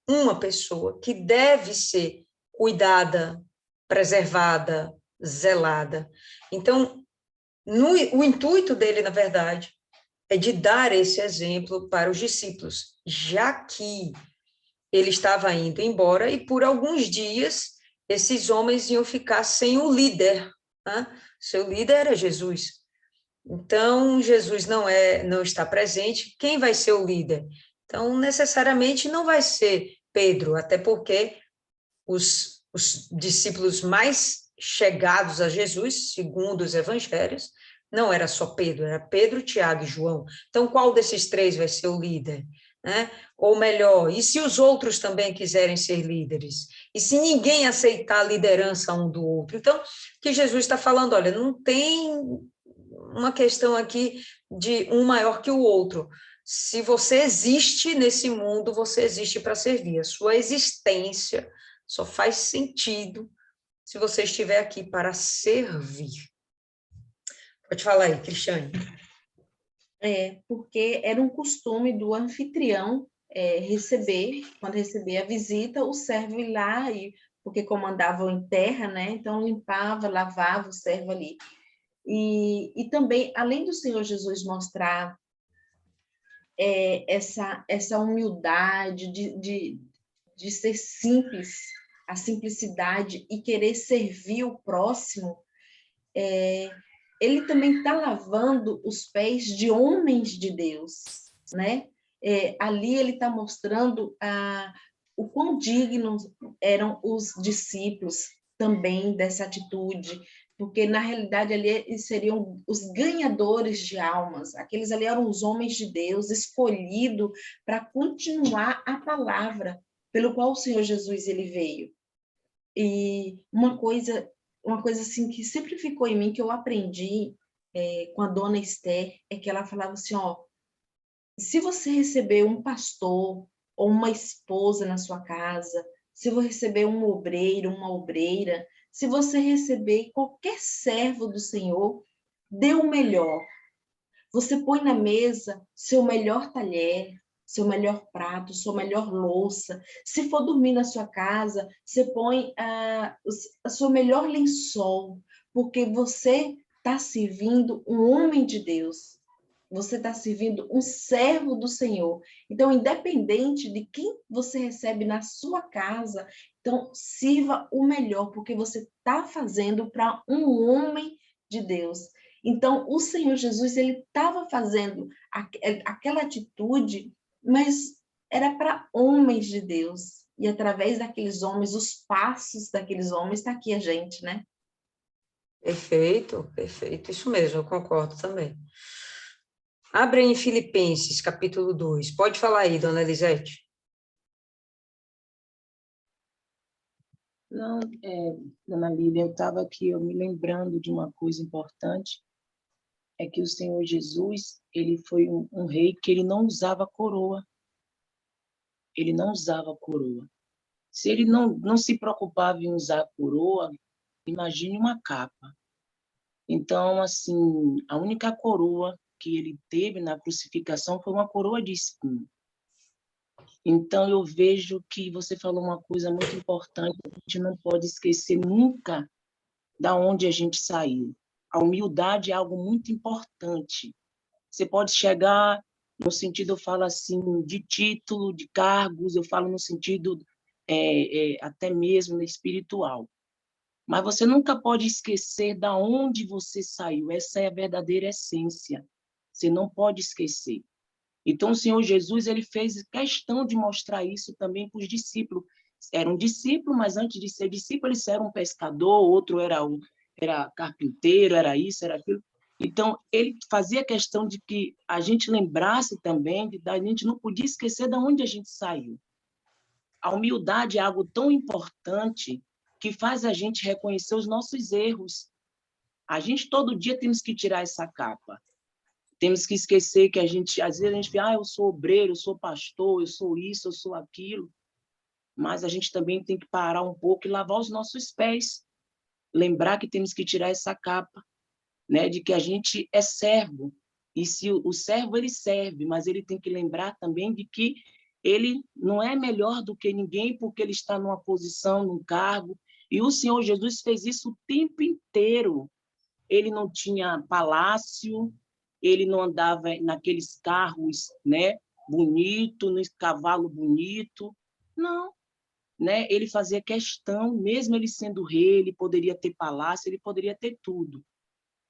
uma pessoa que deve ser cuidada, preservada, zelada. Então, o intuito dele, na verdade, é de dar esse exemplo para os discípulos, já que ele estava indo embora e por alguns dias esses homens iam ficar sem o líder, né? Seu líder era Jesus. Então, Jesus não está presente, quem vai ser o líder? Então, necessariamente não vai ser Pedro, até porque os discípulos mais chegados a Jesus, segundo os evangelhos, não era só Pedro, era Pedro, Tiago e João. Então, qual desses 3 vai ser o líder? Né? Ou melhor, e se os outros também quiserem ser líderes? E se ninguém aceitar a liderança um do outro? Então, o que Jesus está falando, olha, não tem uma questão aqui de um maior que o outro. Se você existe nesse mundo, você existe para servir. A sua existência só faz sentido se você estiver aqui para servir. Pode falar aí, Cristiane. Porque era um costume do anfitrião quando receber a visita, o servo ir lá, porque comandavam em terra, né? Então limpava, lavava o servo ali. E também, além do Senhor Jesus mostrar essa humildade de ser simples, a simplicidade e querer servir o próximo, ele também está lavando os pés de homens de Deus, né? Ali ele está mostrando o quão dignos eram os discípulos também dessa atitude, porque na realidade ali eles seriam os ganhadores de almas, aqueles ali eram os homens de Deus escolhidos para continuar a palavra pelo qual o Senhor Jesus ele veio. E uma coisa assim que sempre ficou em mim, que eu aprendi, com a dona Esther, é que ela falava assim, ó, se você receber um pastor ou uma esposa na sua casa, se você receber um obreiro, uma obreira, se você receber qualquer servo do Senhor, dê o melhor. Você põe na mesa seu melhor talher, seu melhor prato, sua melhor louça. Se for dormir na sua casa, você põe a sua melhor lençol, porque você está servindo um homem de Deus. Você está servindo um servo do Senhor. Então, independente de quem você recebe na sua casa, então sirva o melhor, porque você está fazendo para um homem de Deus. Então, o Senhor Jesus, ele estava fazendo aquela atitude, mas era para homens de Deus. E através daqueles homens, os passos daqueles homens, está aqui a gente, né? Perfeito, perfeito. Isso mesmo, eu concordo também. Abre em Filipenses, capítulo 2. Pode falar aí, dona Elisete. Não, dona Lília, eu estava aqui me lembrando de uma coisa importante, é que o Senhor Jesus, ele foi um rei que ele não usava coroa. Ele não usava coroa. Se ele não se preocupava em usar coroa, imagine uma capa. Então, assim, a única coroa que ele teve na crucificação foi uma coroa de espinho. Então, eu vejo que você falou uma coisa muito importante, a gente não pode esquecer nunca da onde a gente saiu. A humildade é algo muito importante. Você pode chegar no sentido, eu falo assim, de título, de cargos, eu falo no sentido até mesmo espiritual. Mas você nunca pode esquecer da onde você saiu. Essa é a verdadeira essência. Você não pode esquecer. Então, o Senhor Jesus, ele fez questão de mostrar isso também para os discípulos. Era um discípulo, mas antes de ser discípulo, ele era um pescador, outro era carpinteiro, era isso, era aquilo. Então, ele fazia questão de que a gente lembrasse também, a gente não podia esquecer de onde a gente saiu. A humildade é algo tão importante que faz a gente reconhecer os nossos erros. A gente, todo dia, temos que tirar essa capa. Temos que esquecer que às vezes a gente fala, eu sou obreiro, eu sou pastor, eu sou isso, eu sou aquilo. Mas a gente também tem que parar um pouco e lavar os nossos pés. Lembrar que temos que tirar essa capa, né, de que a gente é servo. E se o servo, ele serve, mas ele tem que lembrar também de que ele não é melhor do que ninguém porque ele está numa posição, num cargo. E o Senhor Jesus fez isso o tempo inteiro. Ele não tinha palácio, ele não andava naqueles carros, né, bonito, no cavalo bonito. Não, né? Ele fazia questão, mesmo ele sendo rei, ele poderia ter palácio, ele poderia ter tudo.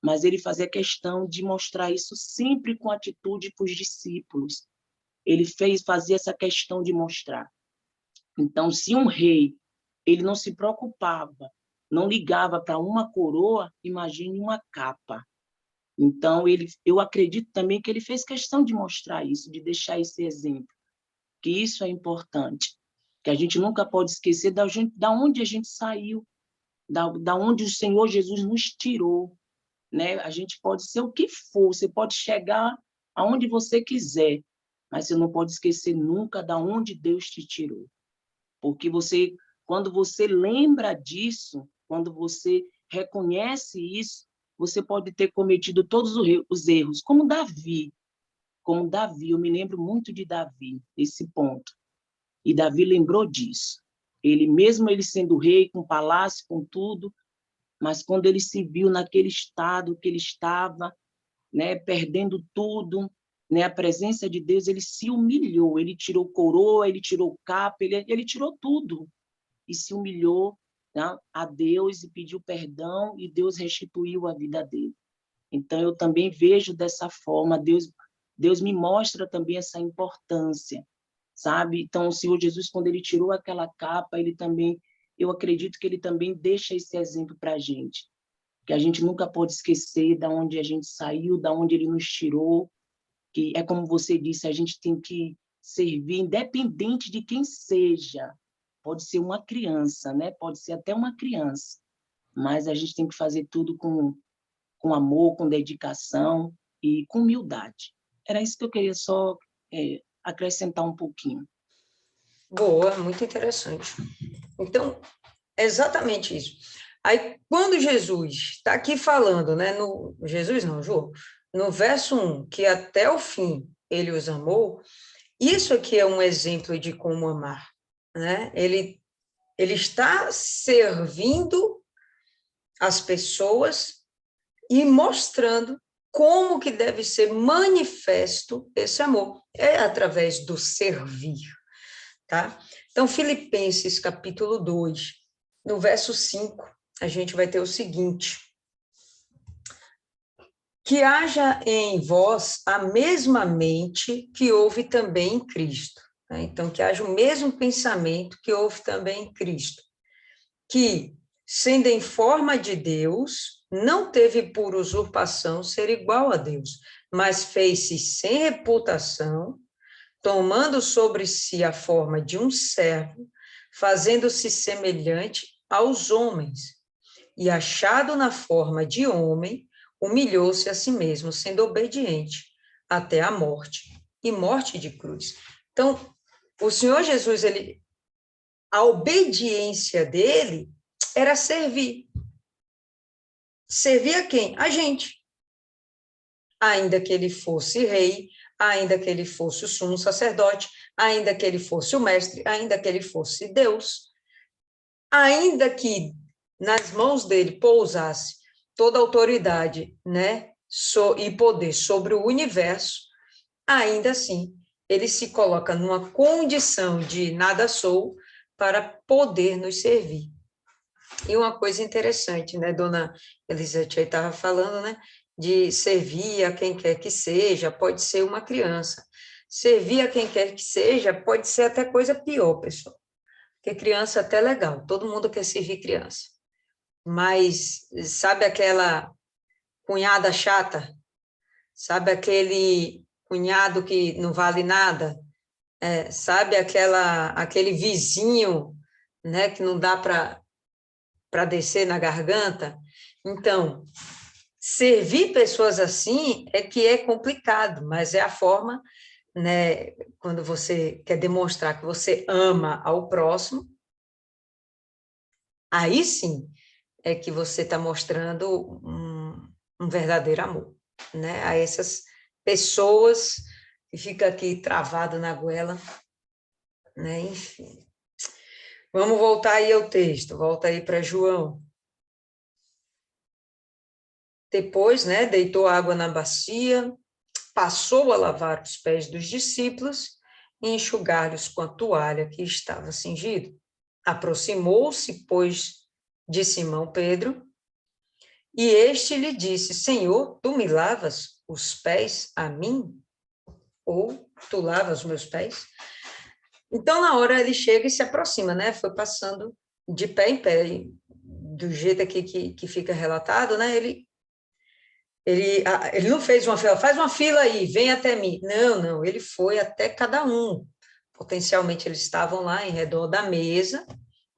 Mas ele fazia questão de mostrar isso sempre com atitude para os discípulos. Ele fazia essa questão de mostrar. Então, se um rei, ele não se preocupava, não ligava para uma coroa, imagine uma capa. Então, eu acredito também que ele fez questão de mostrar isso, de deixar esse exemplo, que isso é importante, que a gente nunca pode esquecer da onde a gente saiu, da onde o Senhor Jesus nos tirou, né? A gente pode ser o que for, você pode chegar aonde você quiser, mas você não pode esquecer nunca da onde Deus te tirou. Porque quando você lembra disso, quando você reconhece isso, você pode ter cometido todos os erros, como Davi. Como Davi, eu me lembro muito de Davi, esse ponto. E Davi lembrou disso. Mesmo ele sendo rei, com palácio, com tudo, mas quando ele se viu naquele estado que ele estava, né, perdendo tudo, né, a presença de Deus, ele se humilhou, ele tirou coroa, ele tirou capa, ele tirou tudo e se humilhou, né, a Deus e pediu perdão e Deus restituiu a vida dele. Então, eu também vejo dessa forma, Deus me mostra também essa importância, sabe? Então, o Senhor Jesus, quando ele tirou aquela capa, eu acredito que ele também deixa esse exemplo para a gente, que a gente nunca pode esquecer de onde a gente saiu, de onde ele nos tirou, que é como você disse, a gente tem que servir independente de quem seja. Pode ser uma criança, né? Pode ser até uma criança, mas a gente tem que fazer tudo com com amor, com dedicação e com humildade. Era isso que eu queria só acrescentar um pouquinho. Boa, muito interessante. Então, é exatamente isso. Aí, quando Jesus está aqui falando, né, Jesus não, João, no verso 1, que até o fim ele os amou, isso aqui é um exemplo de como amar, né? Ele está servindo as pessoas e mostrando como que deve ser manifesto esse amor. É através do servir, tá? Então, Filipenses, capítulo 2, no verso 5, a gente vai ter o seguinte: que haja em vós a mesma mente que houve também em Cristo. Né? Então, que haja o mesmo pensamento que houve também em Cristo, que, sendo em forma de Deus, não teve por usurpação ser igual a Deus, mas fez-se sem reputação, tomando sobre si a forma de um servo, fazendo-se semelhante aos homens, e achado na forma de homem, humilhou-se a si mesmo, sendo obediente até a morte, e morte de cruz. Então, o Senhor Jesus, a obediência dele era servir. Servir a quem? A gente. Ainda que ele fosse rei, ainda que ele fosse o sumo sacerdote, ainda que ele fosse o mestre, ainda que ele fosse Deus, ainda que nas mãos dele pousasse toda a autoridade, né, e poder sobre o universo, ainda assim, ele se coloca numa condição de nada sou para poder nos servir. E uma coisa interessante, né, dona Elisete aí estava falando, né, de servir a quem quer que seja, pode ser uma criança. Servir a quem quer que seja, pode ser até coisa pior, pessoal. Porque criança é até legal, todo mundo quer servir criança. Mas sabe aquela cunhada chata? Sabe aquele cunhado que não vale nada? Sabe aquele vizinho, né, que não dá para descer na garganta? Então, servir pessoas assim é que é complicado, mas é a forma, né, quando você quer demonstrar que você ama ao próximo, aí sim é que você está mostrando um verdadeiro amor, né, a essas pessoas que ficam aqui travado na goela, né, enfim. Vamos voltar aí ao texto, volta aí para João. Depois, né, deitou água na bacia, passou a lavar os pés dos discípulos e enxugar-lhes com a toalha que estava cingido. Aproximou-se, pois, de Simão Pedro, e este lhe disse: Senhor, tu me lavas os pés a mim? Ou tu lavas os meus pés? Então, na hora, ele chega e se aproxima, né? Foi passando de pé em pé, e do jeito aqui que fica relatado, né? Ele não fez uma fila, faz uma fila aí, vem até mim. Não, ele foi até cada um. Potencialmente, eles estavam lá em redor da mesa,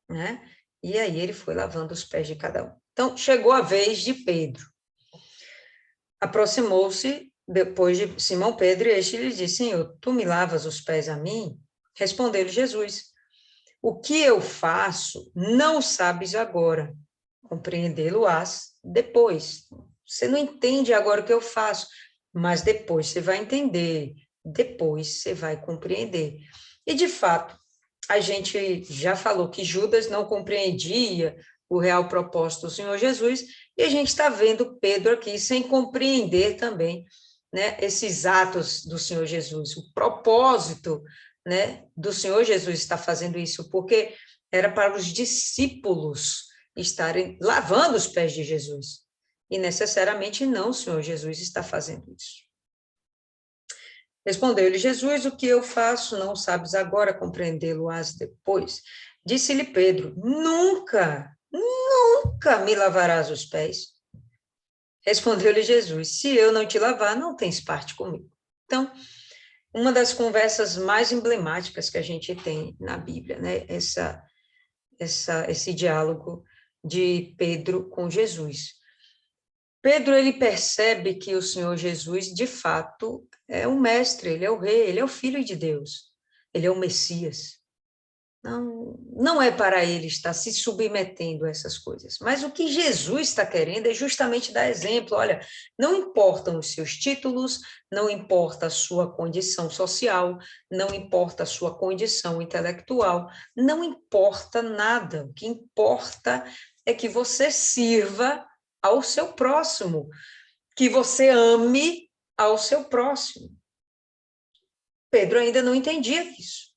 né? E aí ele foi lavando os pés de cada um. Então, chegou a vez de Pedro. Aproximou-se depois de Simão Pedro, e este lhe disse: Senhor, tu me lavas os pés a mim? Respondeu-lhe Jesus: o que eu faço não sabes agora, compreendê-lo-ás depois. Você não entende agora o que eu faço, mas depois você vai entender, depois você vai compreender. E, de fato, a gente já falou que Judas não compreendia o real propósito do Senhor Jesus, e a gente está vendo Pedro aqui sem compreender também, né, esses atos do Senhor Jesus, o propósito, né, do Senhor Jesus está fazendo isso, porque era para os discípulos estarem lavando os pés de Jesus, e necessariamente não o Senhor Jesus está fazendo isso. Respondeu-lhe Jesus: o que eu faço não sabes agora, compreendê-lo-ás depois. Disse-lhe Pedro: nunca me lavarás os pés. Respondeu-lhe Jesus: se eu não te lavar, não tens parte comigo. Então, uma das conversas mais emblemáticas que a gente tem na Bíblia, né? Esse diálogo de Pedro com Jesus. Pedro, ele percebe que o Senhor Jesus, de fato, é o mestre, ele é o rei, ele é o filho de Deus, ele é o Messias. Não é para ele estar se submetendo a essas coisas, mas o que Jesus está querendo é justamente dar exemplo. Olha, não importam os seus títulos, não importa a sua condição social, não importa a sua condição intelectual, não importa nada. O que importa é que você sirva ao seu próximo, que você ame ao seu próximo. Pedro ainda não entendia isso,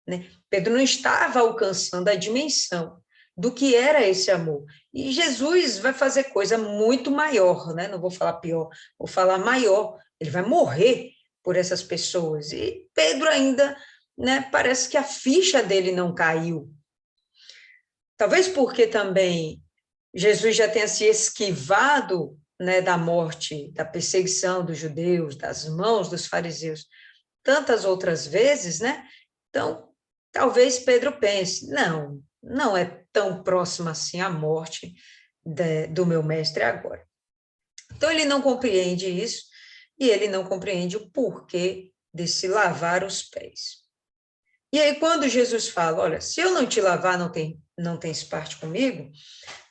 né? Pedro não estava alcançando a dimensão do que era esse amor. E Jesus vai fazer coisa muito maior, né? Não vou falar pior, vou falar maior. Ele vai morrer por essas pessoas. E Pedro ainda, né, parece que a ficha dele não caiu. Talvez porque também Jesus já tenha se esquivado, né, da morte, da perseguição dos judeus, das mãos dos fariseus, tantas outras vezes, né? Então, talvez Pedro pense, não é tão próximo assim a morte do meu mestre agora. Então, ele não compreende isso, e ele não compreende o porquê de se lavar os pés. E aí, quando Jesus fala, olha, se eu não te lavar, não tens parte comigo,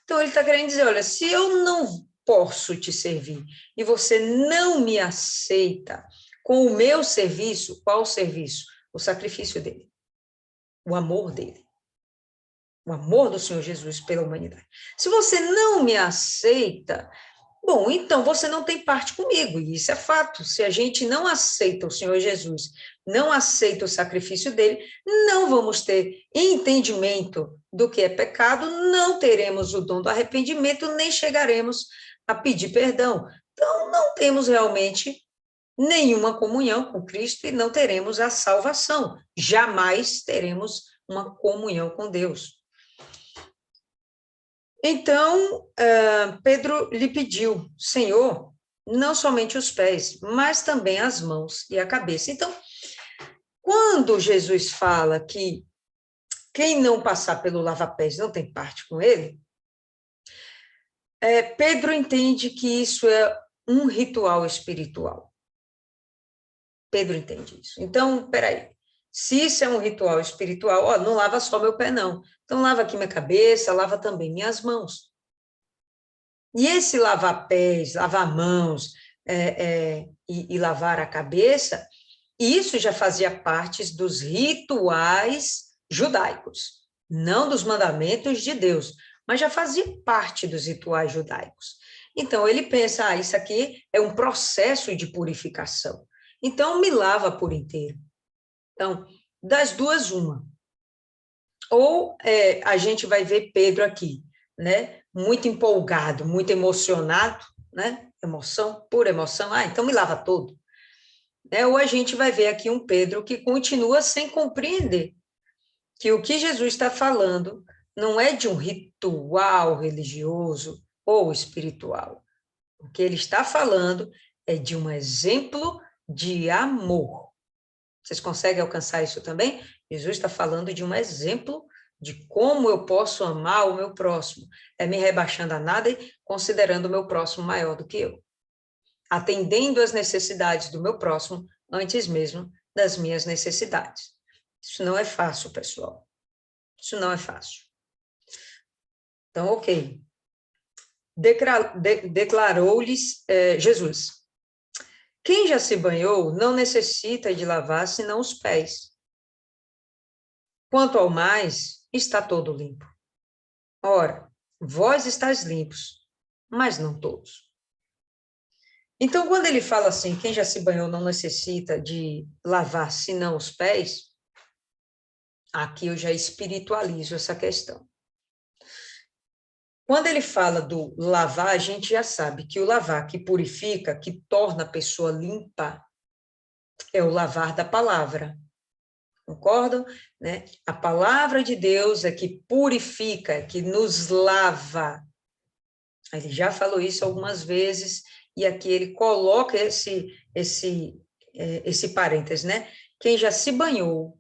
então ele está querendo dizer, olha, se eu não posso te servir e você não me aceita com o meu serviço, qual o serviço? O sacrifício dele, o amor dele, o amor do Senhor Jesus pela humanidade. Se você não me aceita, bom, então você não tem parte comigo, e isso é fato. Se a gente não aceita o Senhor Jesus, não aceita o sacrifício dele, não vamos ter entendimento do que é pecado, não teremos o dom do arrependimento, nem chegaremos a pedir perdão. Então, não temos realmente nenhuma comunhão com Cristo e não teremos a salvação. Jamais teremos uma comunhão com Deus. Então, Pedro lhe pediu, Senhor, não somente os pés, mas também as mãos e a cabeça. Então, quando Jesus fala que quem não passar pelo lava-pés não tem parte com ele, Pedro entende que isso é um ritual espiritual. Pedro entende isso. Então, peraí, se isso é um ritual espiritual, não lava só meu pé, não. Então, lava aqui minha cabeça, lava também minhas mãos. E esse lavar pés, lavar mãos e lavar a cabeça, isso já fazia parte dos rituais judaicos, não dos mandamentos de Deus, mas já fazia parte dos rituais judaicos. Então, ele pensa, isso aqui é um processo de purificação. Então, me lava por inteiro. Então, das duas, uma. Ou a gente vai ver Pedro aqui, né? Muito empolgado, muito emocionado, né? Emoção, pura emoção. Então me lava todo. Ou a gente vai ver aqui um Pedro que continua sem compreender que o que Jesus está falando não é de um ritual religioso ou espiritual. O que ele está falando é de um exemplo de amor. Vocês conseguem alcançar isso também? Jesus está falando de um exemplo de como eu posso amar o meu próximo, me rebaixando a nada e considerando o meu próximo maior do que eu, atendendo às necessidades do meu próximo antes mesmo das minhas necessidades. Isso não é fácil, pessoal. Isso não é fácil. Então, ok. Declarou-lhes Jesus: quem já se banhou não necessita de lavar senão os pés. Quanto ao mais, está todo limpo. Ora, vós estáis limpos, mas não todos. Então, quando ele fala assim, quem já se banhou não necessita de lavar senão os pés, aqui eu já espiritualizo essa questão. Quando ele fala do lavar, a gente já sabe que o lavar que purifica, que torna a pessoa limpa, é o lavar da palavra. Concordam? Né? A palavra de Deus é que purifica, é que nos lava. Ele já falou isso algumas vezes, e aqui ele coloca esse parênteses, né? Quem já se banhou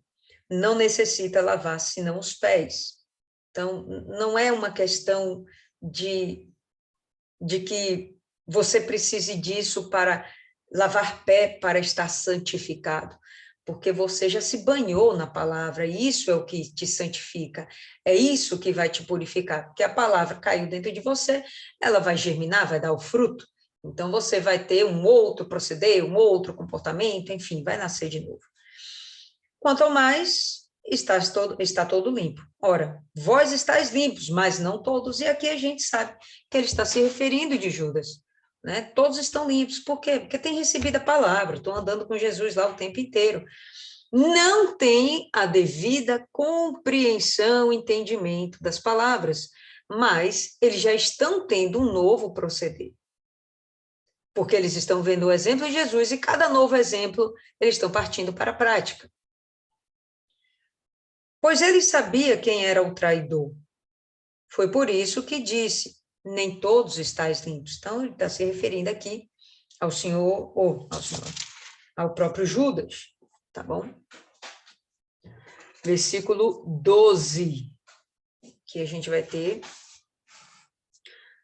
não necessita lavar senão os pés. Então, não é uma questão de que você precise disso para lavar pé, para estar santificado, porque você já se banhou na palavra, e isso é o que te santifica, é isso que vai te purificar, porque a palavra caiu dentro de você, ela vai germinar, vai dar o fruto, então você vai ter um outro proceder, um outro comportamento, enfim, vai nascer de novo. Quanto ao mais, está todo limpo. Ora, vós estáis limpos, mas não todos, e aqui a gente sabe que ele está se referindo de Judas, né? Todos estão limpos, por quê? Porque têm recebido a palavra, estão andando com Jesus lá o tempo inteiro. Não têm a devida compreensão, entendimento das palavras, mas eles já estão tendo um novo proceder. Porque eles estão vendo o exemplo de Jesus e cada novo exemplo eles estão partindo para a prática. Pois ele sabia quem era o traidor. Foi por isso que disse, nem todos estáis limpos. Então, ele está se referindo aqui ao Senhor, ao próprio Judas, tá bom? Versículo 12, que a gente vai ter.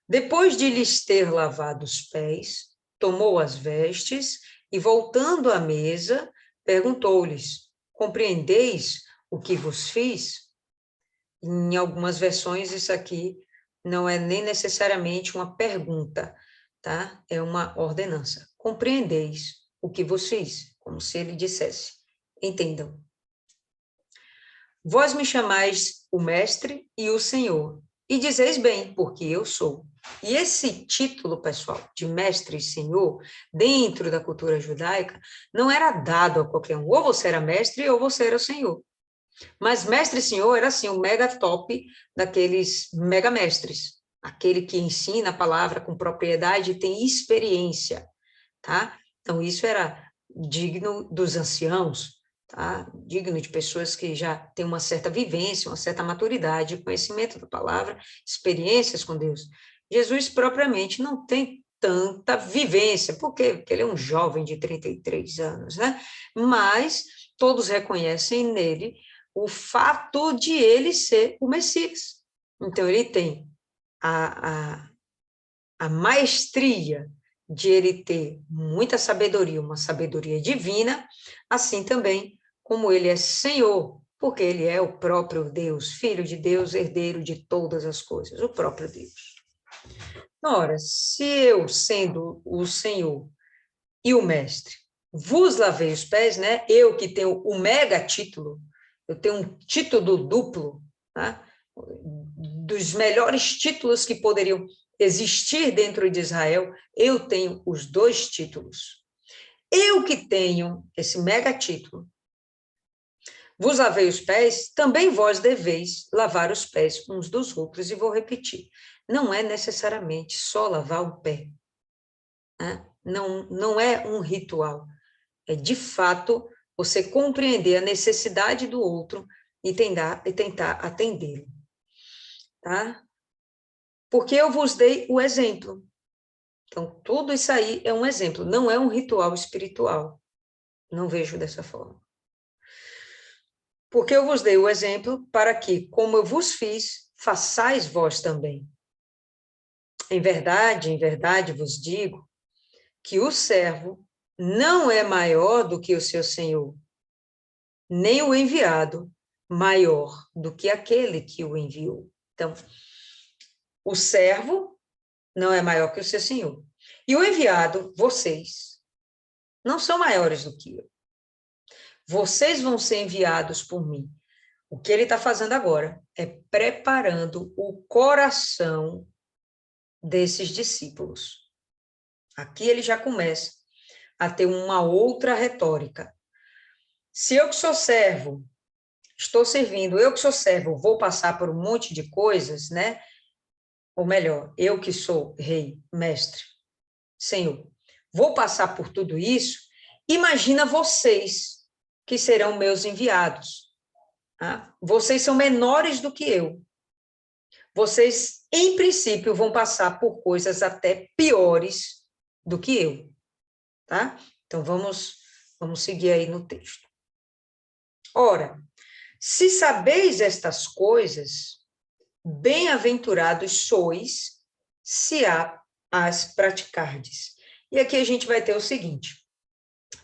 Depois de lhes ter lavado os pés, tomou as vestes e, voltando à mesa, perguntou-lhes, compreendeis o que vos fiz? Em algumas versões, isso aqui não é nem necessariamente uma pergunta, tá? É uma ordenança. Compreendeis o que vos fiz? Como se ele dissesse. Entendam. Vós me chamais o mestre e o senhor, e dizeis bem, porque eu sou. E esse título, pessoal, de mestre e senhor, dentro da cultura judaica, não era dado a qualquer um. Ou você era mestre ou você era o senhor. Mas mestre e senhor era, assim, o mega top daqueles mega mestres. Aquele que ensina a palavra com propriedade e tem experiência, tá? Então, isso era digno dos anciãos, tá? Digno de pessoas que já têm uma certa vivência, uma certa maturidade, conhecimento da palavra, experiências com Deus. Jesus, propriamente, não tem tanta vivência. Por quê? Porque ele é um jovem de 33 anos, né? Mas todos reconhecem nele o fato de ele ser o Messias. Então, ele tem a maestria de ele ter muita sabedoria, uma sabedoria divina, assim também como ele é Senhor, porque ele é o próprio Deus, Filho de Deus, herdeiro de todas as coisas, o próprio Deus. Ora, se eu, sendo o Senhor e o Mestre, vos lavei os pés, né? Eu que tenho o mega título, eu tenho um título duplo, tá? Dos melhores títulos que poderiam existir dentro de Israel, eu tenho os 2 títulos. Eu que tenho esse mega título, vos lavei os pés, também vós deveis lavar os pés uns dos outros, e vou repetir, não é necessariamente só lavar o pé, né? Não é um ritual, é de fato você compreender a necessidade do outro e tentar atendê-lo, tá? Porque eu vos dei o exemplo. Então, tudo isso aí é um exemplo, não é um ritual espiritual. Não vejo dessa forma. Porque eu vos dei o exemplo para que, como eu vos fiz, façais vós também. Em verdade vos digo que o servo não é maior do que o seu senhor, nem o enviado maior do que aquele que o enviou. Então, o servo não é maior que o seu senhor. E o enviado, vocês, não são maiores do que eu. Vocês vão ser enviados por mim. O que ele está fazendo agora é preparando o coração desses discípulos. Aqui ele já começa a ter uma outra retórica. Se eu que sou servo, estou servindo, eu que sou servo, vou passar por um monte de coisas, né? Ou melhor, eu que sou rei, mestre, senhor, vou passar por tudo isso, imagina vocês que serão meus enviados. Tá? Vocês são menores do que eu. Vocês, em princípio, vão passar por coisas até piores do que eu. Tá? Então, vamos seguir aí no texto. Ora, se sabeis estas coisas, bem-aventurados sois, se há as praticardes. E aqui a gente vai ter o seguinte,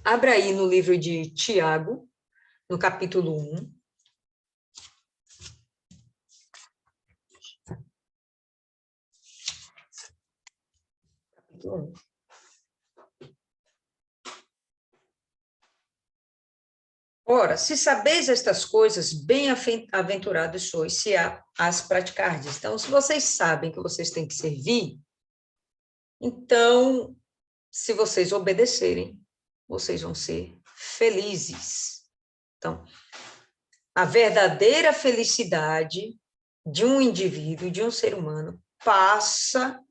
abra aí no livro de Tiago, no capítulo 1, capítulo 1. Ora, se sabeis estas coisas, bem-aventurados sois, se as praticardes. Então, se vocês sabem que vocês têm que servir, então, se vocês obedecerem, vocês vão ser felizes. Então, a verdadeira felicidade de um indivíduo, de um ser humano, passa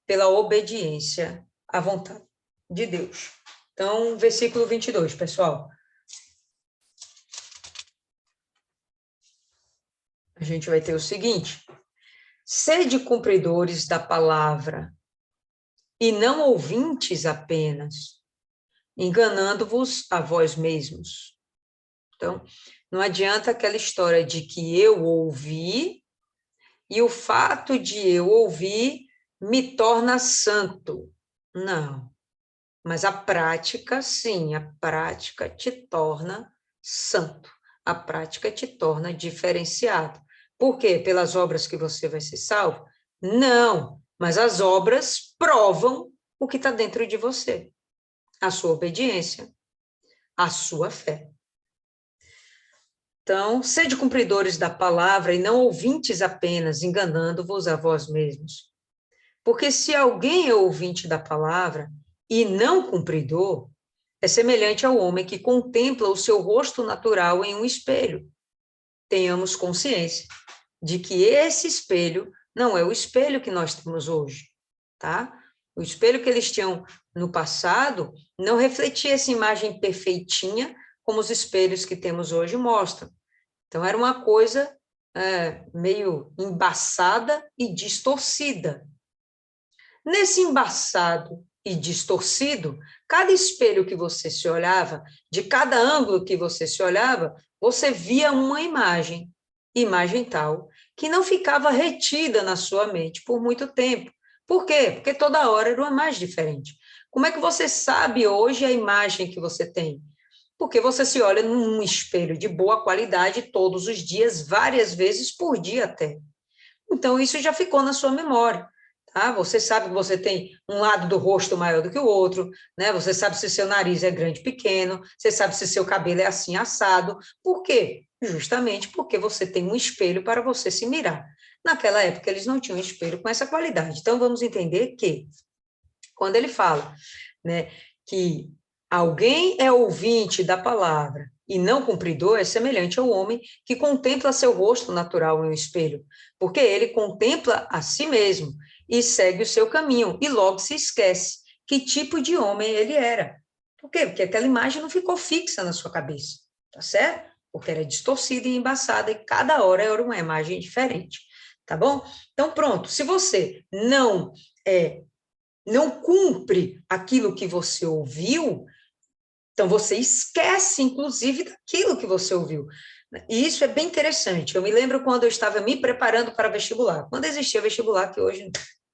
pela obediência à vontade de Deus. Então, versículo 22, pessoal. A gente vai ter o seguinte: sede cumpridores da palavra, e não ouvintes apenas, enganando-vos a vós mesmos. Então, não adianta aquela história de que eu ouvi, e o fato de eu ouvir me torna santo. Não. Mas a prática, sim, a prática te torna santo. A prática te torna diferenciado. Por quê? Pelas obras que você vai ser salvo? Não, mas as obras provam o que está dentro de você. A sua obediência, a sua fé. Então, sede cumpridores da palavra e não ouvintes apenas, enganando-vos a vós mesmos. Porque se alguém é ouvinte da palavra e não cumpridor, é semelhante ao homem que contempla o seu rosto natural em um espelho. Tenhamos consciência de que esse espelho não é o espelho que nós temos hoje, tá? O espelho que eles tinham no passado não refletia essa imagem perfeitinha como os espelhos que temos hoje mostram. Então, era uma coisa meio embaçada e distorcida. Nesse embaçado e distorcido, cada espelho que você se olhava, de cada ângulo que você se olhava, você via uma imagem tal, que não ficava retida na sua mente por muito tempo. Por quê? Porque toda hora era uma imagem diferente. Como é que você sabe hoje a imagem que você tem? Porque você se olha num espelho de boa qualidade todos os dias, várias vezes por dia até. Então, isso já ficou na sua memória. Tá? Você sabe que você tem um lado do rosto maior do que o outro, né? Você sabe se seu nariz é grande ou pequeno, você sabe se seu cabelo é assim, assado. Por quê? Justamente porque você tem um espelho para você se mirar. Naquela época, eles não tinham um espelho com essa qualidade. Então, vamos entender que, quando ele fala, né, que alguém é ouvinte da palavra e não cumpridor, é semelhante ao homem que contempla seu rosto natural em um espelho, porque ele contempla a si mesmo e segue o seu caminho, e logo se esquece que tipo de homem ele era. Por quê? Porque aquela imagem não ficou fixa na sua cabeça, tá certo? Porque era distorcida e embaçada, e cada hora era uma imagem diferente, tá bom? Então, pronto, se você não cumpre aquilo que você ouviu, então você esquece, inclusive, daquilo que você ouviu. E isso é bem interessante. Eu me lembro quando eu estava me preparando para vestibular. Quando existia vestibular, que hoje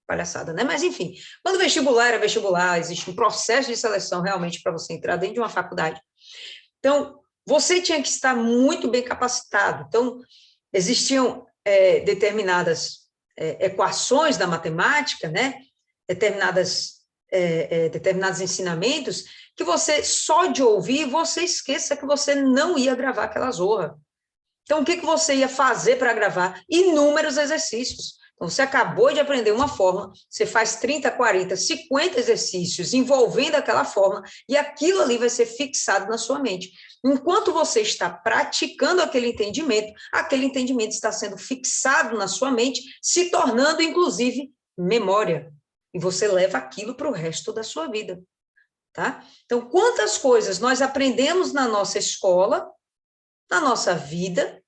palhaçada, né? Mas, enfim, quando vestibular era vestibular, existe um processo de seleção realmente para você entrar dentro de uma faculdade. Então, você tinha que estar muito bem capacitado. Então, existiam determinadas equações da matemática, né? Determinados ensinamentos que você, só de ouvir, você esqueça que você não ia gravar aquela zorra. Então, o que você ia fazer para gravar? Inúmeros exercícios. Então, você acabou de aprender uma fórmula, você faz 30, 40, 50 exercícios envolvendo aquela fórmula, e aquilo ali vai ser fixado na sua mente. Enquanto você está praticando aquele entendimento está sendo fixado na sua mente, se tornando, inclusive, memória. E você leva aquilo para o resto da sua vida. Tá? Então, quantas coisas nós aprendemos na nossa escola, na nossa vida,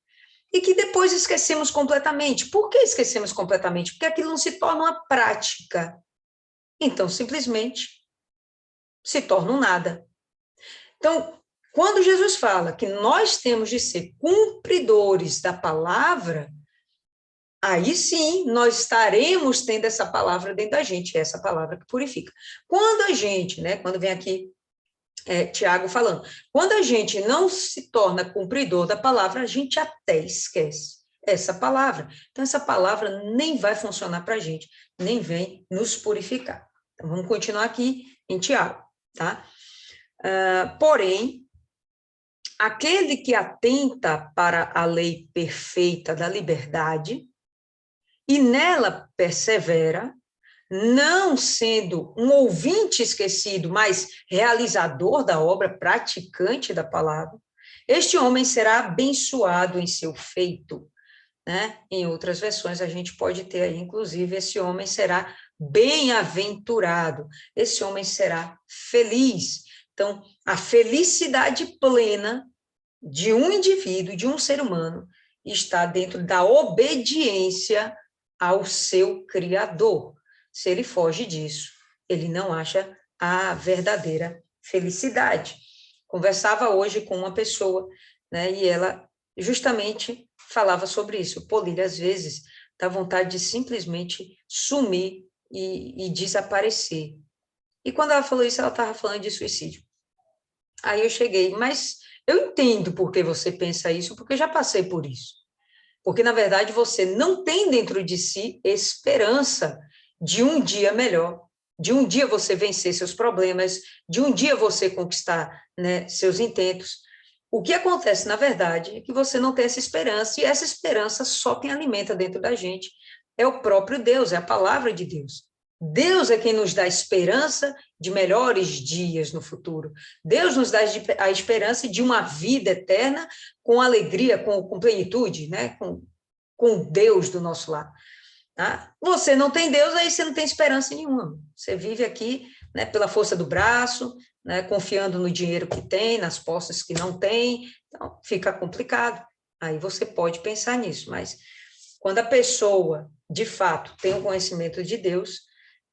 e que depois esquecemos completamente. Por que esquecemos completamente? Porque aquilo não se torna uma prática. Então, simplesmente, se torna um nada. Então, quando Jesus fala que nós temos de ser cumpridores da palavra, aí sim nós estaremos tendo essa palavra dentro da gente, essa palavra que purifica. Quando a gente, né, quando vem aqui Tiago falando, quando a gente não se torna cumpridor da palavra, a gente até esquece essa palavra. Então, essa palavra nem vai funcionar para a gente, nem vem nos purificar. Então, vamos continuar aqui em Tiago, tá? Porém, aquele que atenta para a lei perfeita da liberdade e nela persevera, não sendo um ouvinte esquecido, mas realizador da obra, praticante da palavra, este homem será abençoado em seu feito, né? Em outras versões, a gente pode ter aí, inclusive, esse homem será bem-aventurado, esse homem será feliz. Então, a felicidade plena de um indivíduo, de um ser humano, está dentro da obediência ao seu Criador. Se ele foge disso, ele não acha a verdadeira felicidade. Conversava hoje com uma pessoa, né, e ela justamente falava sobre isso. Pô, Lília, às vezes dá vontade de simplesmente sumir e desaparecer. E quando ela falou isso, ela estava falando de suicídio. Aí eu cheguei, mas eu entendo por que você pensa isso, porque eu já passei por isso. Porque, na verdade, você não tem dentro de si esperança de um dia melhor, de um dia você vencer seus problemas, de um dia você conquistar, né, seus intentos. O que acontece, na verdade, é que você não tem essa esperança, e essa esperança só quem alimenta dentro da gente é o próprio Deus, é a palavra de Deus. Deus é quem nos dá esperança de melhores dias no futuro. Deus nos dá a esperança de uma vida eterna com alegria, com plenitude, né? Com Deus do nosso lado. Tá? Você não tem Deus, aí você não tem esperança nenhuma. Você vive aqui, né, pela força do braço, né, confiando no dinheiro que tem, nas posses que não tem, então fica complicado. Aí você pode pensar nisso, mas quando a pessoa, de fato, tem o conhecimento de Deus,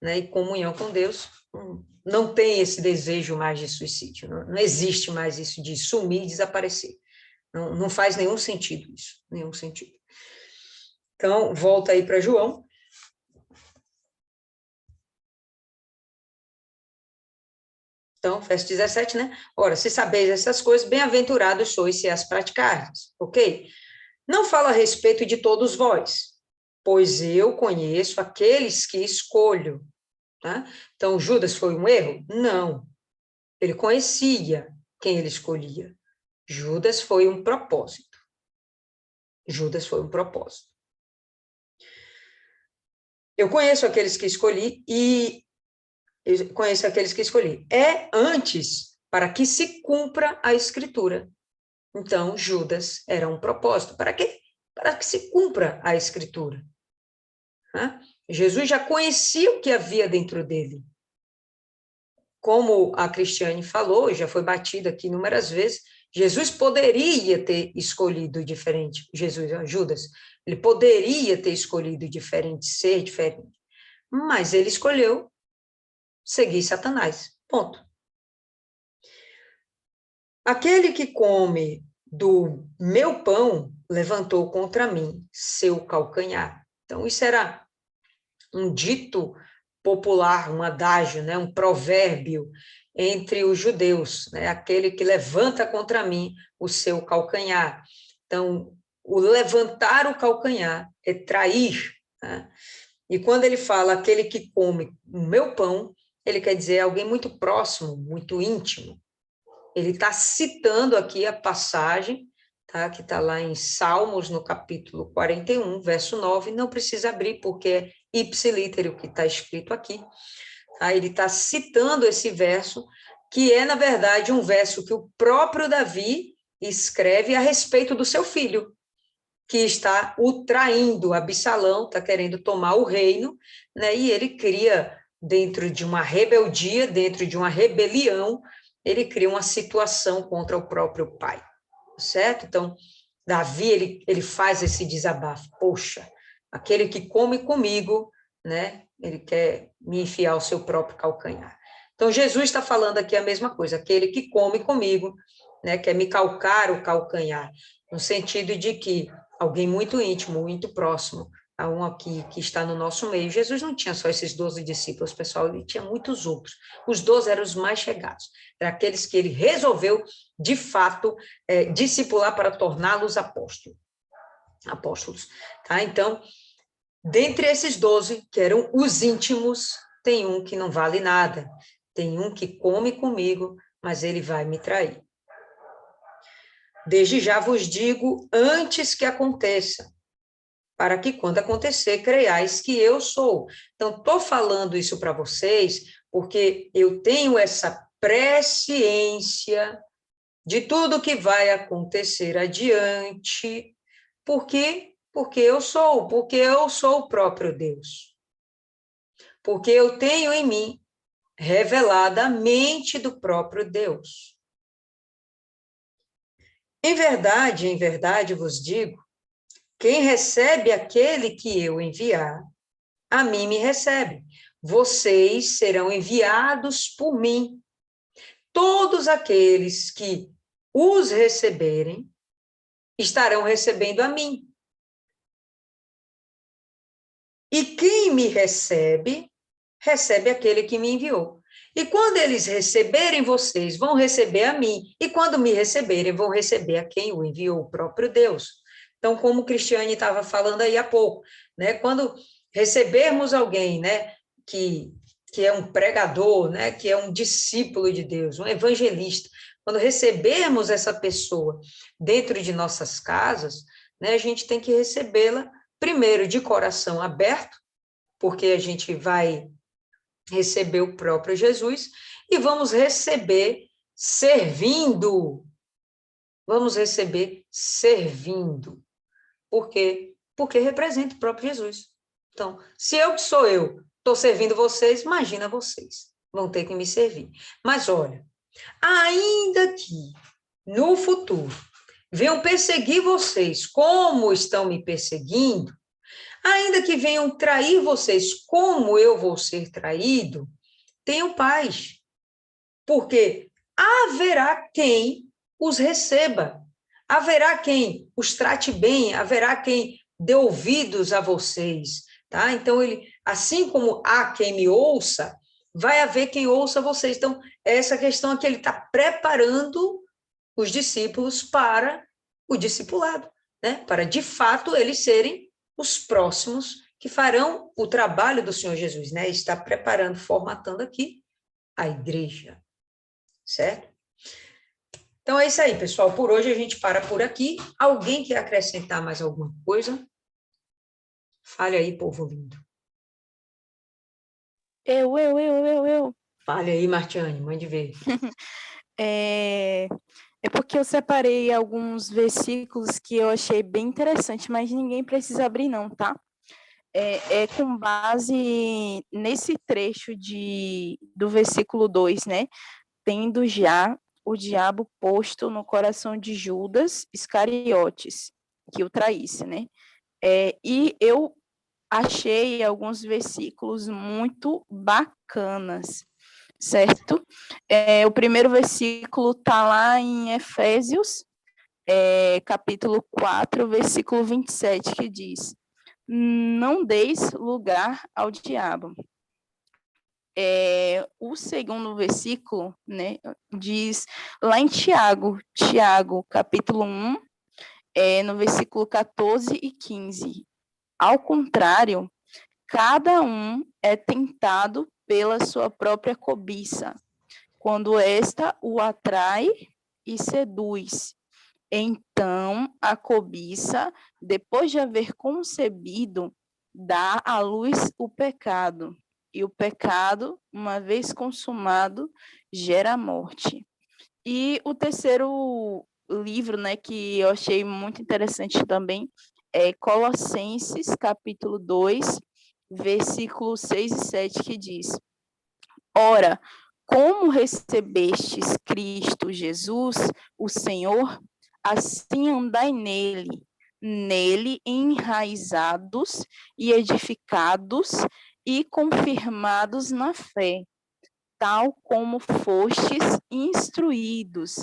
né, e comunhão com Deus, não tem esse desejo mais de suicídio, não existe mais isso de sumir e desaparecer. Não faz nenhum sentido isso, nenhum sentido. Então, volta aí para João. Então, verso 17, né? Ora, se sabeis essas coisas, bem-aventurados sois se as praticardes, ok? Não fala a respeito de todos vós, pois eu conheço aqueles que escolho. Tá? Então, Judas foi um erro? Não. Ele conhecia quem ele escolhia. Judas foi um propósito. Judas foi um propósito. Eu conheço aqueles que escolhi É antes para que se cumpra a Escritura. Então, Judas era um propósito. Para quê? Para que se cumpra a Escritura. Jesus já conhecia o que havia dentro dele. Como a Cristiane falou, já foi batida aqui inúmeras vezes, Jesus poderia ter escolhido diferente. Judas, ele poderia ter escolhido diferente, ser diferente. Mas ele escolheu seguir Satanás. Ponto. Aquele que come do meu pão levantou contra mim seu calcanhar. Então, isso era um dito popular, um adágio, né, um provérbio entre os judeus, né, aquele que levanta contra mim o seu calcanhar. Então, o levantar o calcanhar é trair. Né? E quando ele fala aquele que come o meu pão, ele quer dizer alguém muito próximo, muito íntimo. Ele está citando aqui a passagem, tá, que está lá em Salmos, no capítulo 41, verso 9, não precisa abrir, porque é ipsiliter o que está escrito aqui. Tá? Ele está citando esse verso, que é, na verdade, um verso que o próprio Davi escreve a respeito do seu filho, que está o traindo. Absalão está querendo tomar o reino, né? E ele cria, dentro de uma rebeldia, dentro de uma rebelião, ele cria uma situação contra o próprio pai, certo? Então, Davi, ele faz esse desabafo. Poxa, aquele que come comigo, né? Ele quer me enfiar o seu próprio calcanhar. Então, Jesus está falando aqui a mesma coisa. Aquele que come comigo, né? Quer me calcar o calcanhar, no sentido de que alguém muito íntimo, muito próximo, a um aqui que está no nosso meio. Jesus não tinha só esses 12 discípulos, pessoal, ele tinha muitos outros. Os 12 eram os mais chegados, eram aqueles que ele resolveu, de fato, discipular para torná-los apóstolos. Tá? Então, dentre esses 12, que eram os íntimos, tem um que não vale nada, tem um que come comigo, mas ele vai me trair. Desde já vos digo, antes que aconteça, para que quando acontecer, creiais que eu sou. Então, estou falando isso para vocês, porque eu tenho essa presciência de tudo que vai acontecer adiante, porque eu sou o próprio Deus. Porque eu tenho em mim revelada a mente do próprio Deus. Em verdade vos digo, quem recebe aquele que eu enviar, a mim me recebe. Vocês serão enviados por mim. Todos aqueles que os receberem, estarão recebendo a mim. E quem me recebe, recebe aquele que me enviou. E quando eles receberem vocês, vão receber a mim. E quando me receberem, vão receber a quem o enviou, o próprio Deus. Então, como o Cristiane estava falando aí há pouco, né? Quando recebermos alguém, né, que é um pregador, né, que é um discípulo de Deus, um evangelista, quando recebermos essa pessoa dentro de nossas casas, né, a gente tem que recebê-la primeiro de coração aberto, porque a gente vai receber o próprio Jesus, e vamos receber servindo. Vamos receber servindo. Por quê? Porque representa o próprio Jesus. Então, se eu que sou eu, estou servindo vocês, imagina vocês, vão ter que me servir. Mas olha, ainda que no futuro venham perseguir vocês como estão me perseguindo, ainda que venham trair vocês como eu vou ser traído, tenham paz, porque haverá quem os receba, haverá quem os trate bem, haverá quem dê ouvidos a vocês, tá? Então, assim como há quem me ouça, vai haver quem ouça vocês. Então, essa questão aqui, ele está preparando os discípulos para o discipulado, né? Para, de fato, eles serem os próximos que farão o trabalho do Senhor Jesus, né? Está preparando, formatando aqui a igreja, certo? Então é isso aí, pessoal. Por hoje a gente para por aqui. Alguém quer acrescentar mais alguma coisa? Fale aí, povo lindo. Eu. Fale aí, Martiane, mande ver. É porque eu separei alguns versículos que eu achei bem interessante, mas ninguém precisa abrir não, tá? É com base nesse trecho do versículo 2, né? Tendo já o diabo posto no coração de Judas Iscariotes, que o traísse, né? E eu achei alguns versículos muito bacanas, certo? O primeiro versículo está lá em Efésios, capítulo 4, versículo 27, que diz: não deis lugar ao diabo. O segundo versículo, né, diz lá em Tiago, capítulo 1, no versículo 14 e 15. Ao contrário, cada um é tentado pela sua própria cobiça, quando esta o atrai e seduz. Então, a cobiça, depois de haver concebido, dá à luz o pecado. E o pecado, uma vez consumado, gera morte. E o terceiro livro, né, que eu achei muito interessante também, é Colossenses, capítulo 2, versículos 6 e 7, que diz: ora, como recebestes Cristo Jesus, o Senhor, assim andai nele enraizados e edificados e confirmados na fé, tal como fostes instruídos,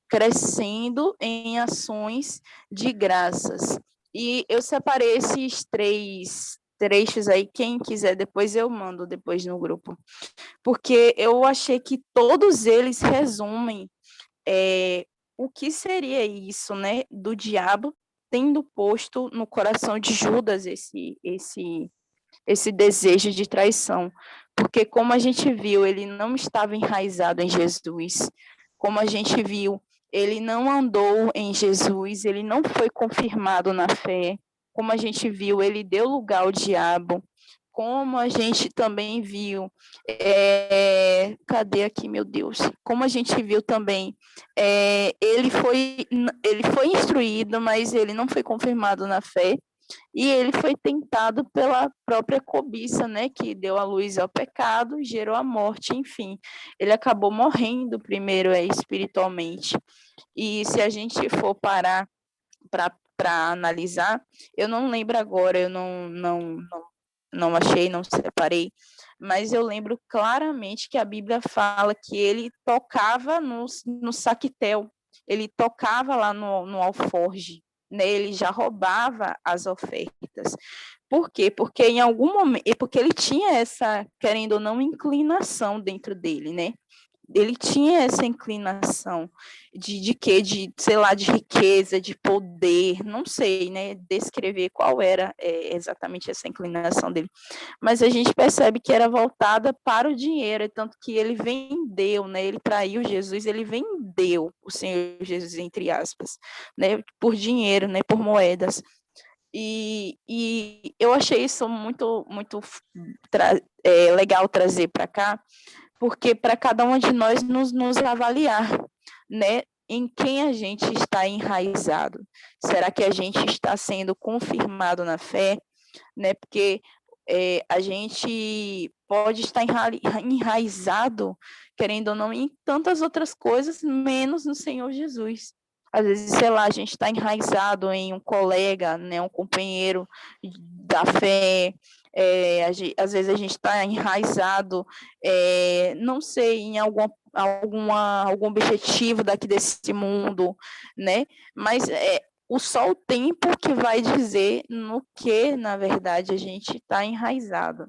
crescendo em ações de graças E eu separei esses 3 trechos aí, quem quiser depois eu mando depois no grupo, porque eu achei que todos eles resumem o que seria isso, né, do diabo tendo posto no coração de Judas esse desejo de traição, porque como a gente viu, ele não estava enraizado em Jesus, como a gente viu, ele não andou em Jesus, ele não foi confirmado na fé, como a gente viu, ele deu lugar ao diabo, como a gente também viu, cadê aqui, meu Deus? Como a gente viu também, ele foi instruído, mas ele não foi confirmado na fé, e ele foi tentado pela própria cobiça, né, que deu a luz ao pecado, gerou a morte, enfim. Ele acabou morrendo primeiro espiritualmente. E se a gente for parar para analisar, eu não lembro agora, eu não achei, não separei, mas eu lembro claramente que a Bíblia fala que ele tocava no saquitel, ele tocava lá no alforge, né? Ele já roubava as ofertas. Por quê? Porque em algum momento, porque ele tinha essa, querendo ou não, inclinação dentro dele, né? Ele tinha essa inclinação de quê? De, sei lá, de riqueza, de poder, não sei, né, descrever qual era exatamente essa inclinação dele. Mas a gente percebe que era voltada para o dinheiro, tanto que ele vendeu, né, ele traiu Jesus, ele vendeu o Senhor Jesus, entre aspas, né, por dinheiro, né, por moedas. E eu achei isso muito legal trazer para cá, porque para cada um de nós nos avaliar, né? Em quem a gente está enraizado. Será que a gente está sendo confirmado na fé, né? Porque a gente pode estar enraizado, querendo ou não, em tantas outras coisas, menos no Senhor Jesus. Às vezes, sei lá, a gente está enraizado em um colega, né, um companheiro da fé, às vezes a gente está enraizado, não sei, em algum objetivo daqui desse mundo, né? Mas só o tempo que vai dizer no que, na verdade, a gente está enraizado,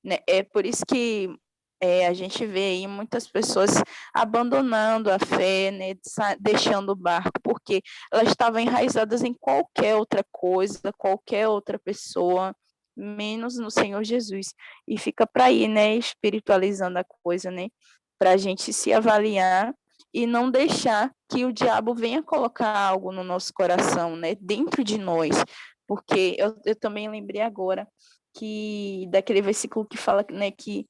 né? É por isso que a gente vê aí muitas pessoas abandonando a fé, né? Deixando o barco, porque elas estavam enraizadas em qualquer outra coisa, qualquer outra pessoa, menos no Senhor Jesus. E fica para aí, né? Espiritualizando a coisa, né? Para a gente se avaliar e não deixar que o diabo venha colocar algo no nosso coração, né, dentro de nós, porque eu também lembrei agora que daquele versículo que fala, né, que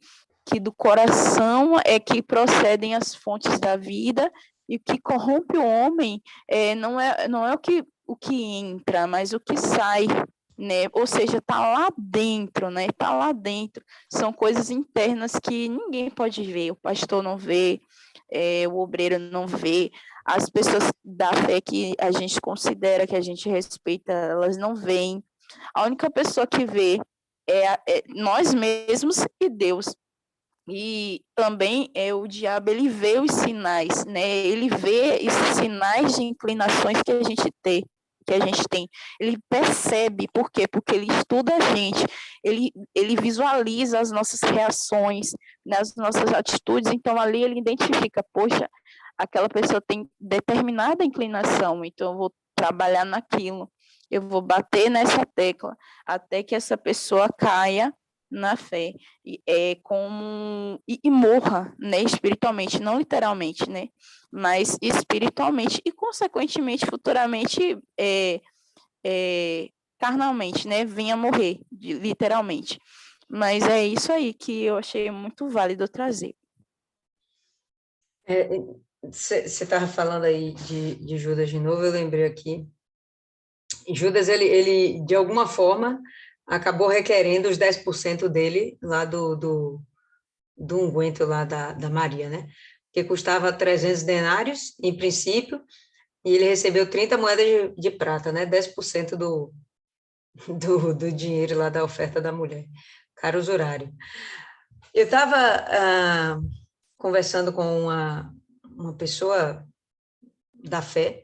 do coração é que procedem as fontes da vida, e o que corrompe o homem não é o que entra, mas o que sai, né? Ou seja, está lá dentro, né? Está lá dentro. São coisas internas que ninguém pode ver, o pastor não vê, o obreiro não vê, as pessoas da fé que a gente considera, que a gente respeita, elas não veem. A única pessoa que vê é nós mesmos e Deus. E também o diabo, ele vê os sinais, né? Ele vê esses sinais de inclinações que a gente tem. Ele percebe, por quê? Porque ele estuda a gente, ele visualiza as nossas reações, né, as nossas atitudes, então ali ele identifica, poxa, aquela pessoa tem determinada inclinação, então eu vou trabalhar naquilo, eu vou bater nessa tecla, até que essa pessoa caia na fé e morra, né, espiritualmente, não literalmente, né, mas espiritualmente e consequentemente futuramente carnalmente, né, venha morrer literalmente. Mas é isso aí que eu achei muito válido trazer. Você estava falando aí de Judas de novo, eu lembrei aqui. Judas, ele de alguma forma acabou requerendo os 10% dele lá do unguento lá da Maria, né? Que custava 300 denários, em princípio, e ele recebeu 30 moedas de prata, né? 10% do dinheiro lá da oferta da mulher. Caro usurário. Eu estava conversando com uma pessoa da fé,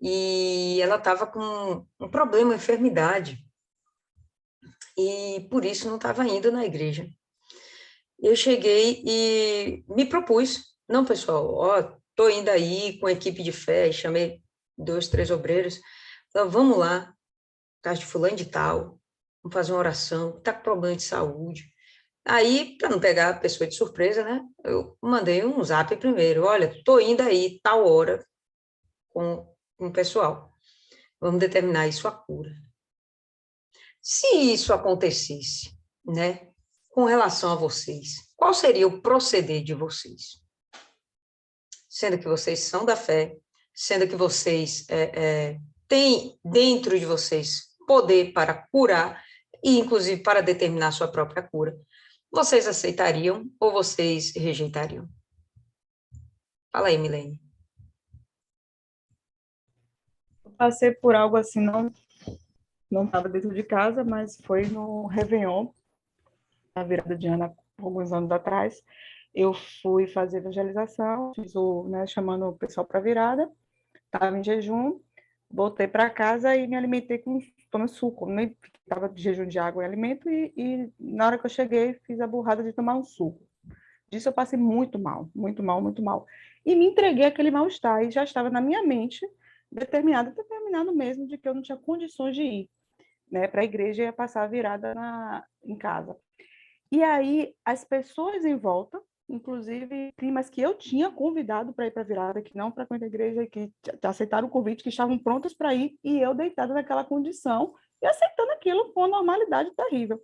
e ela estava com um problema, uma enfermidade, e por isso não estava indo na igreja. Eu cheguei e me propus, não, pessoal, ó, tô indo aí com a equipe de fé, chamei 2, 3 obreiros, então, vamos lá, casa de fulano de tal, vamos fazer uma oração, tá com problema de saúde. Aí, para não pegar a pessoa de surpresa, né, eu mandei um zap primeiro, olha, tô indo aí, tal hora, com o pessoal, vamos determinar aí sua cura. Se isso acontecesse, né, com relação a vocês, qual seria o proceder de vocês? Sendo que vocês são da fé, sendo que vocês têm dentro de vocês poder para curar e, inclusive, para determinar sua própria cura, vocês aceitariam ou vocês rejeitariam? Fala aí, Milene. Eu passei por algo assim, não estava dentro de casa, mas foi no Réveillon, na virada de ano, alguns anos atrás. Eu fui fazer evangelização, chamando o pessoal para a virada, estava em jejum, voltei para casa e me alimentei tomando suco, estava de jejum de água e alimento, e na hora que eu cheguei, fiz a burrada de tomar um suco. Disso eu passei muito mal, muito mal, muito mal. E me entreguei àquele mal-estar, e já estava na minha mente determinado mesmo, de que eu não tinha condições de ir, né, para a igreja e ia passar a virada em casa. E aí, as pessoas em volta, inclusive primas que eu tinha convidado para ir para a virada, que não frequentam a igreja, que aceitaram o convite, que estavam prontas para ir, e eu deitada naquela condição, e aceitando aquilo com uma normalidade terrível.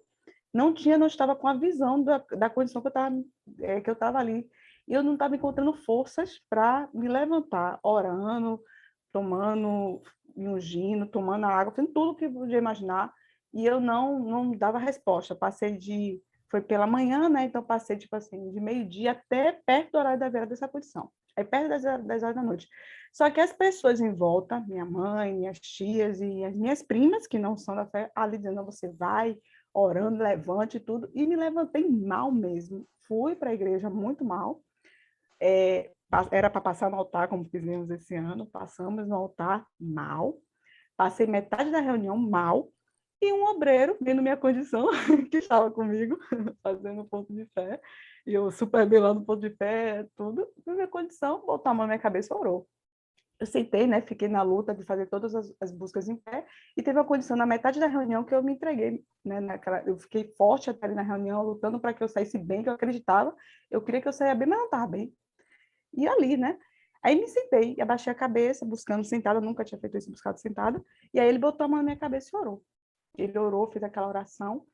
Não estava com a visão da condição que eu estava ali. E eu não estava encontrando forças para me levantar, orando, tomando, me ungindo, tomando água, fazendo tudo o que eu podia imaginar, e eu não dava resposta. Foi pela manhã, né? Então passei, tipo assim, de meio-dia até perto do horário da virada dessa condição. Aí perto das 10 horas da noite. Só que as pessoas em volta, minha mãe, minhas tias e as minhas primas, que não são da fé, ali dizendo, você vai, orando, levante e tudo, e me levantei mal mesmo. Fui para a igreja muito mal, era para passar no altar, como fizemos esse ano, passamos no altar mal, passei metade da reunião mal, e um obreiro, vendo minha condição, que estava comigo, fazendo ponto de fé, e eu super belando ponto de fé, tudo, na minha condição, botou a mão na minha cabeça e orou. Eu sentei, né, fiquei na luta de fazer todas as buscas em pé, e teve uma condição na metade da reunião que eu me entreguei, né, eu fiquei forte até ali na reunião, lutando para que eu saísse bem, que eu acreditava, eu queria que eu saia bem, mas não estava bem. E ali, né, aí me sentei, abaixei a cabeça, buscando sentada, nunca tinha feito isso, buscado sentada, e aí ele botou a mão na minha cabeça e orou. Ele orou, fez aquela oração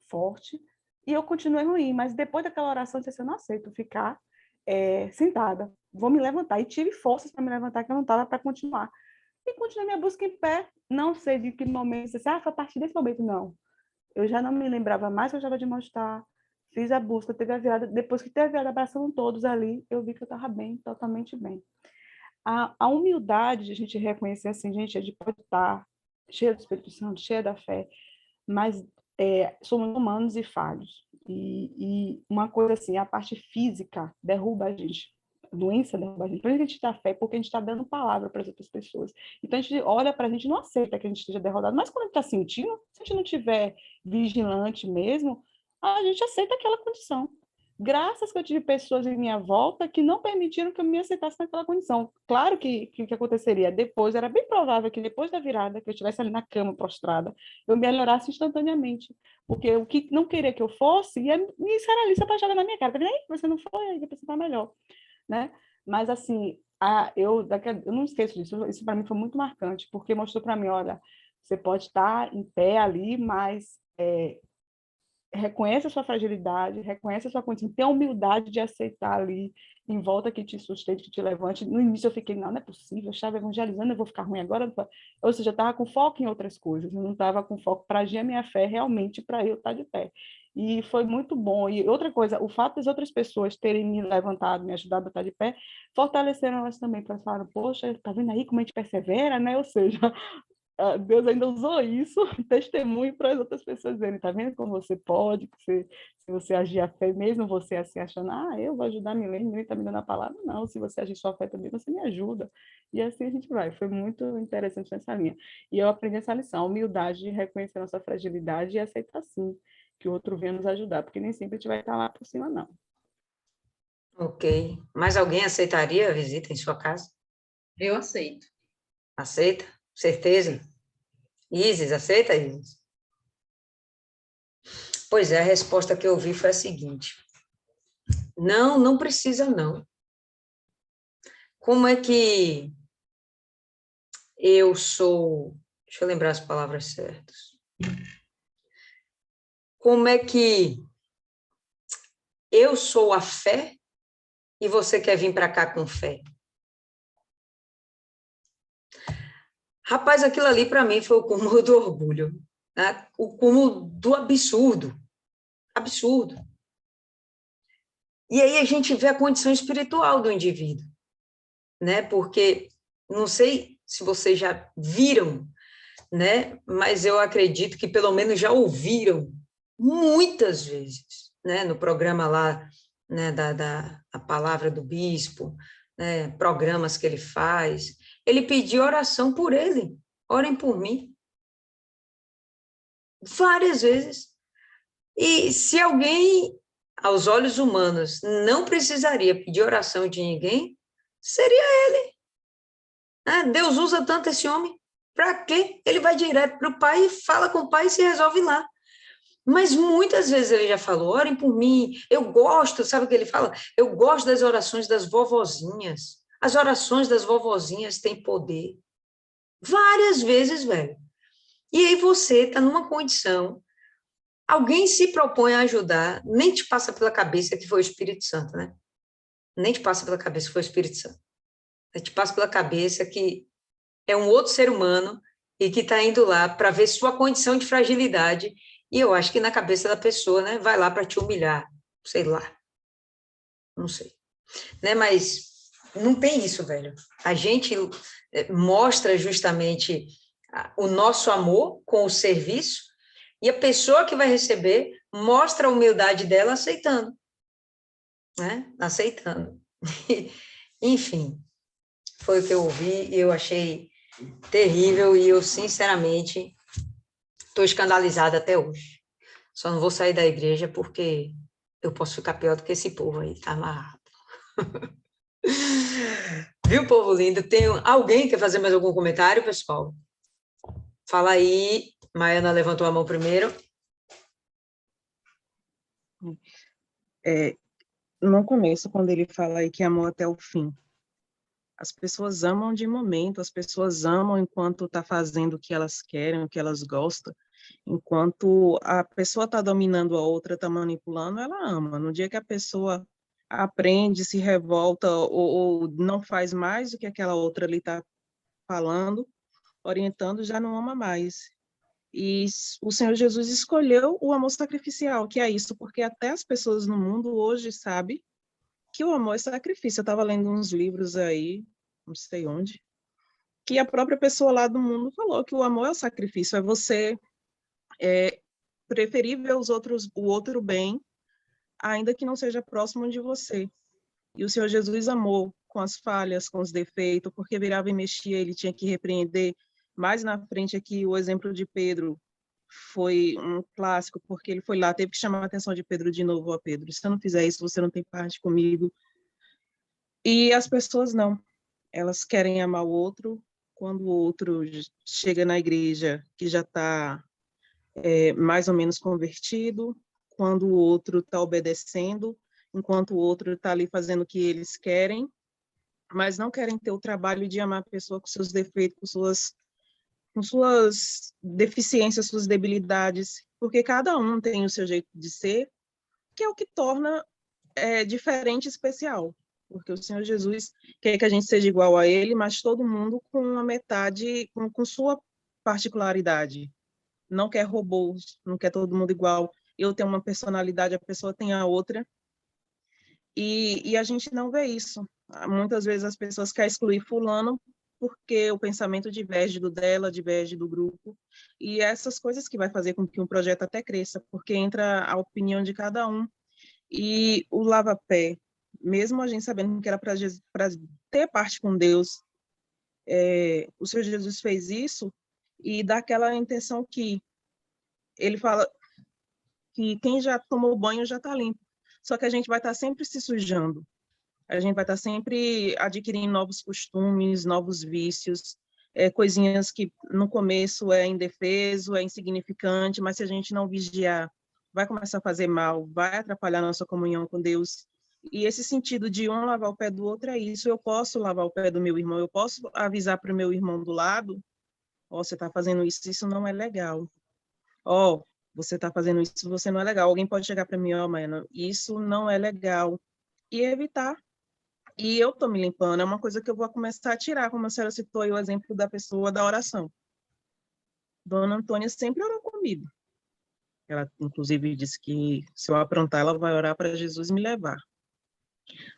forte, e eu continuei ruim, mas depois daquela oração, eu disse, eu não aceito ficar sentada, vou me levantar, e tive forças para me levantar, que eu não estava para continuar. E continuei minha busca em pé, não sei de que momento, foi a partir desse momento, não. Eu já não me lembrava mais que eu estava de mal-estar, fiz a busca, teve a virada, depois que teve a virada, abraçando todos ali, eu vi que eu estava bem, totalmente bem. A humildade de a gente reconhecer assim, gente, a gente pode estar cheia do Espírito Santo, cheia da fé, mas somos humanos e falhos. E uma coisa assim, a parte física derruba a gente. A doença derruba a gente. Por isso que a gente dá fé, porque a gente está dando palavra para as outras pessoas. Então a gente olha para a gente, não aceita que a gente esteja derrotado, mas quando a gente está sentindo, se a gente não estiver vigilante mesmo, a gente aceita aquela condição. Graças que eu tive pessoas em minha volta que não permitiram que eu me aceitasse naquela condição. Claro que aconteceria depois, era bem provável que depois da virada, que eu estivesse ali na cama prostrada, eu melhorasse instantaneamente. Porque o que não queria que eu fosse, ia me escaralhar para jogar na minha cara. Você não foi, aí você está melhor. Né? Mas, assim, eu não esqueço disso. Isso para mim foi muito marcante, porque mostrou para mim, olha, você pode estar em pé ali, mas reconhece a sua fragilidade, reconhece a sua condição, tem a humildade de aceitar ali, em volta que te sustente, que te levante. No início eu fiquei, não é possível, eu estava evangelizando, eu vou ficar ruim agora. Ou seja, eu estava com foco em outras coisas, eu não estava com foco para agir a minha fé realmente, para eu estar de pé. E foi muito bom. E outra coisa, o fato das outras pessoas terem me levantado, me ajudado a estar de pé, fortaleceram elas também, para falar, poxa, tá vendo aí como a gente persevera, né? Ou seja, Deus ainda usou isso, testemunho para as outras pessoas dizerem, tá vendo como você pode, que se você agir a fé, mesmo você assim achando, eu vou ajudar a Milene está me dando a palavra, não, se você agir sua fé também, você me ajuda. E assim a gente vai, foi muito interessante nessa linha. E eu aprendi essa lição, a humildade de reconhecer nossa fragilidade e aceitar sim, que o outro venha nos ajudar, porque nem sempre a gente vai estar lá por cima, não. Ok. Mais alguém aceitaria a visita em sua casa? Eu aceito. Aceita? Certeza? Isis, aceita, Isis? Pois é, a resposta que eu ouvi foi a seguinte: não, não precisa não. Como é que eu sou... Deixa eu lembrar as palavras certas. Como é que eu sou a fé e você quer vir para cá com fé? Rapaz, aquilo ali para mim foi o cúmulo do orgulho, né? O cúmulo do absurdo. Absurdo. E aí a gente vê a condição espiritual do indivíduo, né? Porque, não sei se vocês já viram, né? Mas eu acredito que pelo menos já ouviram muitas vezes, né? No programa lá, né? A palavra do bispo, né? Programas que ele faz, ele pediu oração por ele, orem por mim, várias vezes. E se alguém, aos olhos humanos, não precisaria pedir oração de ninguém, seria ele. Deus usa tanto esse homem. Para quê? Ele vai direto para o pai, fala com o pai e se resolve lá. Mas muitas vezes ele já falou, orem por mim, eu gosto, sabe o que ele fala? Eu gosto das orações das vovozinhas. As orações das vovozinhas têm poder. Várias vezes, velho. E aí você está numa condição, alguém se propõe a ajudar, nem te passa pela cabeça que foi o Espírito Santo, né? Nem te passa pela cabeça que foi o Espírito Santo. Te passa pela cabeça que é um outro ser humano e que está indo lá para ver sua condição de fragilidade. E eu acho que na cabeça da pessoa, né, vai lá para te humilhar, sei lá, não sei, né? Mas não tem isso, velho. A gente mostra justamente o nosso amor com o serviço e a pessoa que vai receber mostra a humildade dela aceitando, né? Aceitando. Enfim, foi o que eu ouvi e eu achei terrível e eu, sinceramente, estou escandalizada até hoje. Só não vou sair da igreja porque eu posso ficar pior do que esse povo aí, tá amarrado. Viu, povo lindo? Tem alguém que quer fazer mais algum comentário, pessoal? Fala aí. Maiana levantou a mão primeiro. No começo, quando ele fala aí que amou até o fim, as pessoas amam de momento, as pessoas amam enquanto está fazendo o que elas querem, o que elas gostam. Enquanto a pessoa está dominando a outra, está manipulando, ela ama. No dia que a pessoa aprende, se revolta ou não faz mais do que aquela outra ali está falando, orientando, já não ama mais. E o Senhor Jesus escolheu o amor sacrificial, que é isso, porque até as pessoas no mundo hoje sabem que o amor é sacrifício. Eu estava lendo uns livros aí, não sei onde, que a própria pessoa lá do mundo falou que o amor é o sacrifício, é você preferir ver o outro bem, ainda que não seja próximo de você. E o Senhor Jesus amou com as falhas, com os defeitos, porque virava e mexia, ele tinha que repreender. Mais na frente aqui, o exemplo de Pedro foi um clássico, porque ele foi lá, teve que chamar a atenção de Pedro de novo. Ó, Pedro, se eu não fizer isso, você não tem parte comigo. E as pessoas não. Elas querem amar o outro quando o outro chega na igreja, que já está mais ou menos convertido, quando o outro está obedecendo, enquanto o outro está ali fazendo o que eles querem, mas não querem ter o trabalho de amar a pessoa com seus defeitos, com suas deficiências, suas debilidades, porque cada um tem o seu jeito de ser, que é o que torna diferente e especial. Porque o Senhor Jesus quer que a gente seja igual a ele, mas todo mundo com uma metade, com sua particularidade. Não quer robôs, não quer todo mundo igual. Eu tenho uma personalidade, a pessoa tem a outra. E a gente não vê isso. Muitas vezes as pessoas querem excluir fulano porque o pensamento diverge do dela, diverge do grupo, e essas coisas que vai fazer com que um projeto até cresça, porque entra a opinião de cada um. E o lava-pé, mesmo a gente sabendo que era para ter parte com Deus, o Senhor Jesus fez isso e dá aquela intenção que ele fala que quem já tomou banho já está limpo, só que a gente vai estar sempre se sujando, a gente vai estar sempre adquirindo novos costumes, novos vícios, coisinhas que no começo é indefeso, é insignificante, mas se a gente não vigiar, vai começar a fazer mal, vai atrapalhar a nossa comunhão com Deus. E esse sentido de um lavar o pé do outro é isso. Eu posso lavar o pé do meu irmão, eu posso avisar para o meu irmão do lado, você está fazendo isso não é legal. Você está fazendo isso, você não é legal. Alguém pode chegar para mim, mano, isso não é legal. E evitar. E eu estou me limpando, é uma coisa que eu vou começar a tirar, como a senhora citou aí o exemplo da pessoa da oração. Dona Antônia sempre orou comigo. Ela, inclusive, disse que se eu aprontar, ela vai orar para Jesus me levar.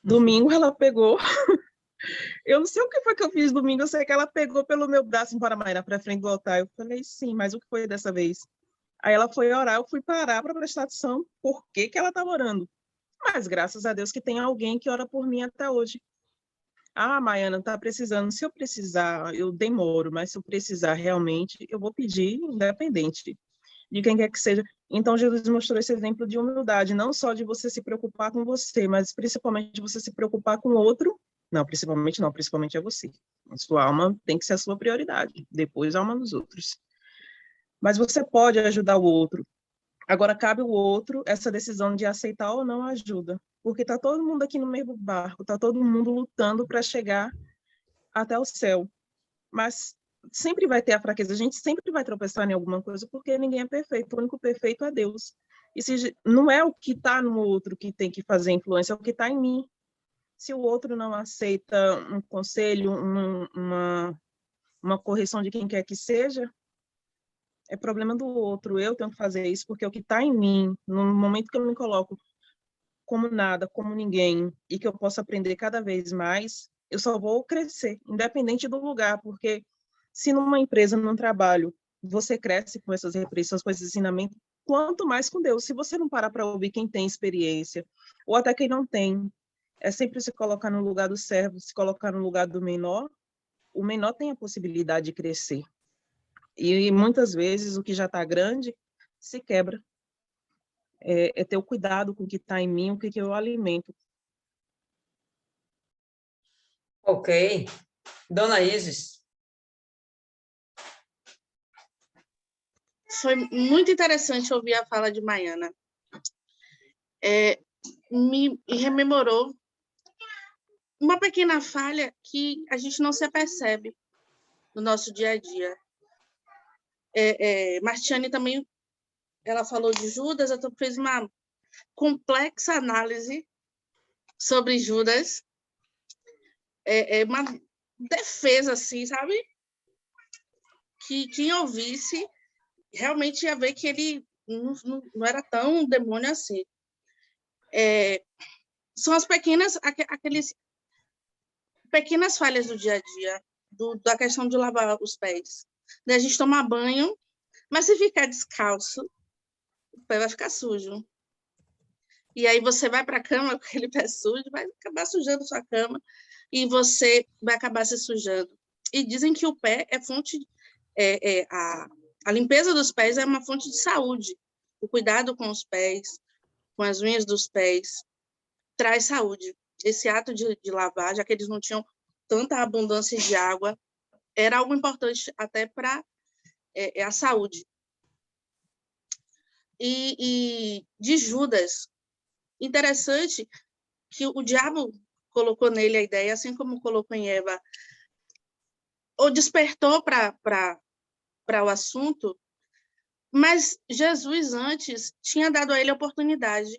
Domingo, ela pegou... Eu não sei o que foi que eu fiz domingo, eu sei que ela pegou pelo meu braço para frente do altar. Eu falei, sim, mas o que foi dessa vez? Aí ela foi orar, eu fui parar para prestar atenção por que ela estava orando. Mas graças a Deus que tem alguém que ora por mim até hoje. Maiana, está precisando. Se eu precisar, eu demoro, mas se eu precisar realmente, eu vou pedir, independente de quem quer que seja. Então, Jesus mostrou esse exemplo de humildade, não só de você se preocupar com você, mas principalmente de você se preocupar com o outro. Não, principalmente é você. A sua alma tem que ser a sua prioridade, depois a alma dos outros. Mas você pode ajudar o outro. Agora, cabe ao outro essa decisão de aceitar ou não a ajuda, porque está todo mundo aqui no mesmo barco, está todo mundo lutando para chegar até o céu. Mas sempre vai ter a fraqueza, a gente sempre vai tropeçar em alguma coisa, porque ninguém é perfeito, o único perfeito é Deus. E se não é o que está no outro que tem que fazer influência, é o que está em mim. Se o outro não aceita um conselho, uma correção de quem quer que seja, é problema do outro. Eu tenho que fazer isso porque é o que está em mim, no momento que eu me coloco como nada, como ninguém, e que eu possa aprender cada vez mais, eu só vou crescer, independente do lugar, porque se numa empresa, num trabalho, você cresce com essas repreensões, com esse ensinamento, quanto mais com Deus. Se você não parar para ouvir quem tem experiência, ou até quem não tem, é sempre se colocar no lugar do servo, se colocar no lugar do menor, o menor tem a possibilidade de crescer. E muitas vezes o que já está grande se quebra. É ter o cuidado com o que está em mim, o que eu alimento. Ok. Dona Isis. Foi muito interessante ouvir a fala de Maiana. Me rememorou uma pequena falha que a gente não se apercebe no nosso dia a dia. Martiane também, ela falou de Judas, eu fiz uma complexa análise sobre Judas, uma defesa, assim, sabe? Que quem ouvisse realmente ia ver que ele não era tão demônio assim. São as pequenas falhas do dia a dia, da questão de lavar os pés. A gente tomar banho, mas se ficar descalço, o pé vai ficar sujo. E aí você vai para a cama com aquele pé sujo, vai acabar sujando sua cama e você vai acabar se sujando. E dizem que o pé é fonte... a limpeza dos pés é uma fonte de saúde. O cuidado com os pés, com as unhas dos pés, traz saúde. Esse ato de lavar, já que eles não tinham tanta abundância de água, era algo importante até para a saúde. E de Judas, interessante que o diabo colocou nele a ideia, assim como colocou em Eva, ou despertou para o assunto, mas Jesus antes tinha dado a ele a oportunidade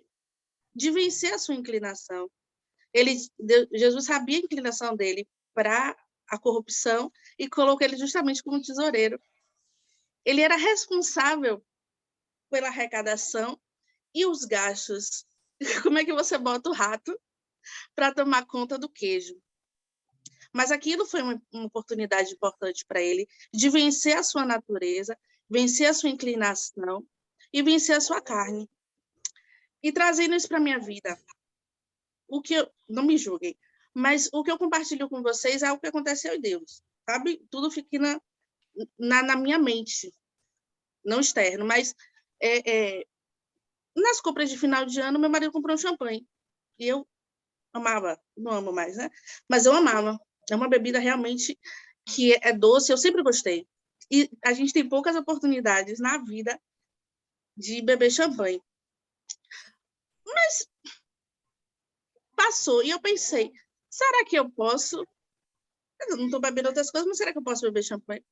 de vencer a sua inclinação. Jesus sabia a inclinação dele para a corrupção e colocou ele justamente como tesoureiro. Ele era responsável pela arrecadação e os gastos. Como é que você bota o rato para tomar conta do queijo? Mas aquilo foi uma oportunidade importante para ele de vencer a sua natureza, vencer a sua inclinação e vencer a sua carne. E trazendo isso para a minha vida, não me julguem, mas o que eu compartilho com vocês é o que aconteceu em Deus, sabe? Tudo fica na minha mente, não externo, mas nas compras de final de ano, meu marido comprou um champanhe, e eu amava, não amo mais, né? Mas eu amava. É uma bebida realmente que é doce, eu sempre gostei. E a gente tem poucas oportunidades na vida de beber champanhe. Mas passou, e eu pensei, será que eu posso? Eu não estou bebendo outras coisas, mas será que eu posso beber champanhe?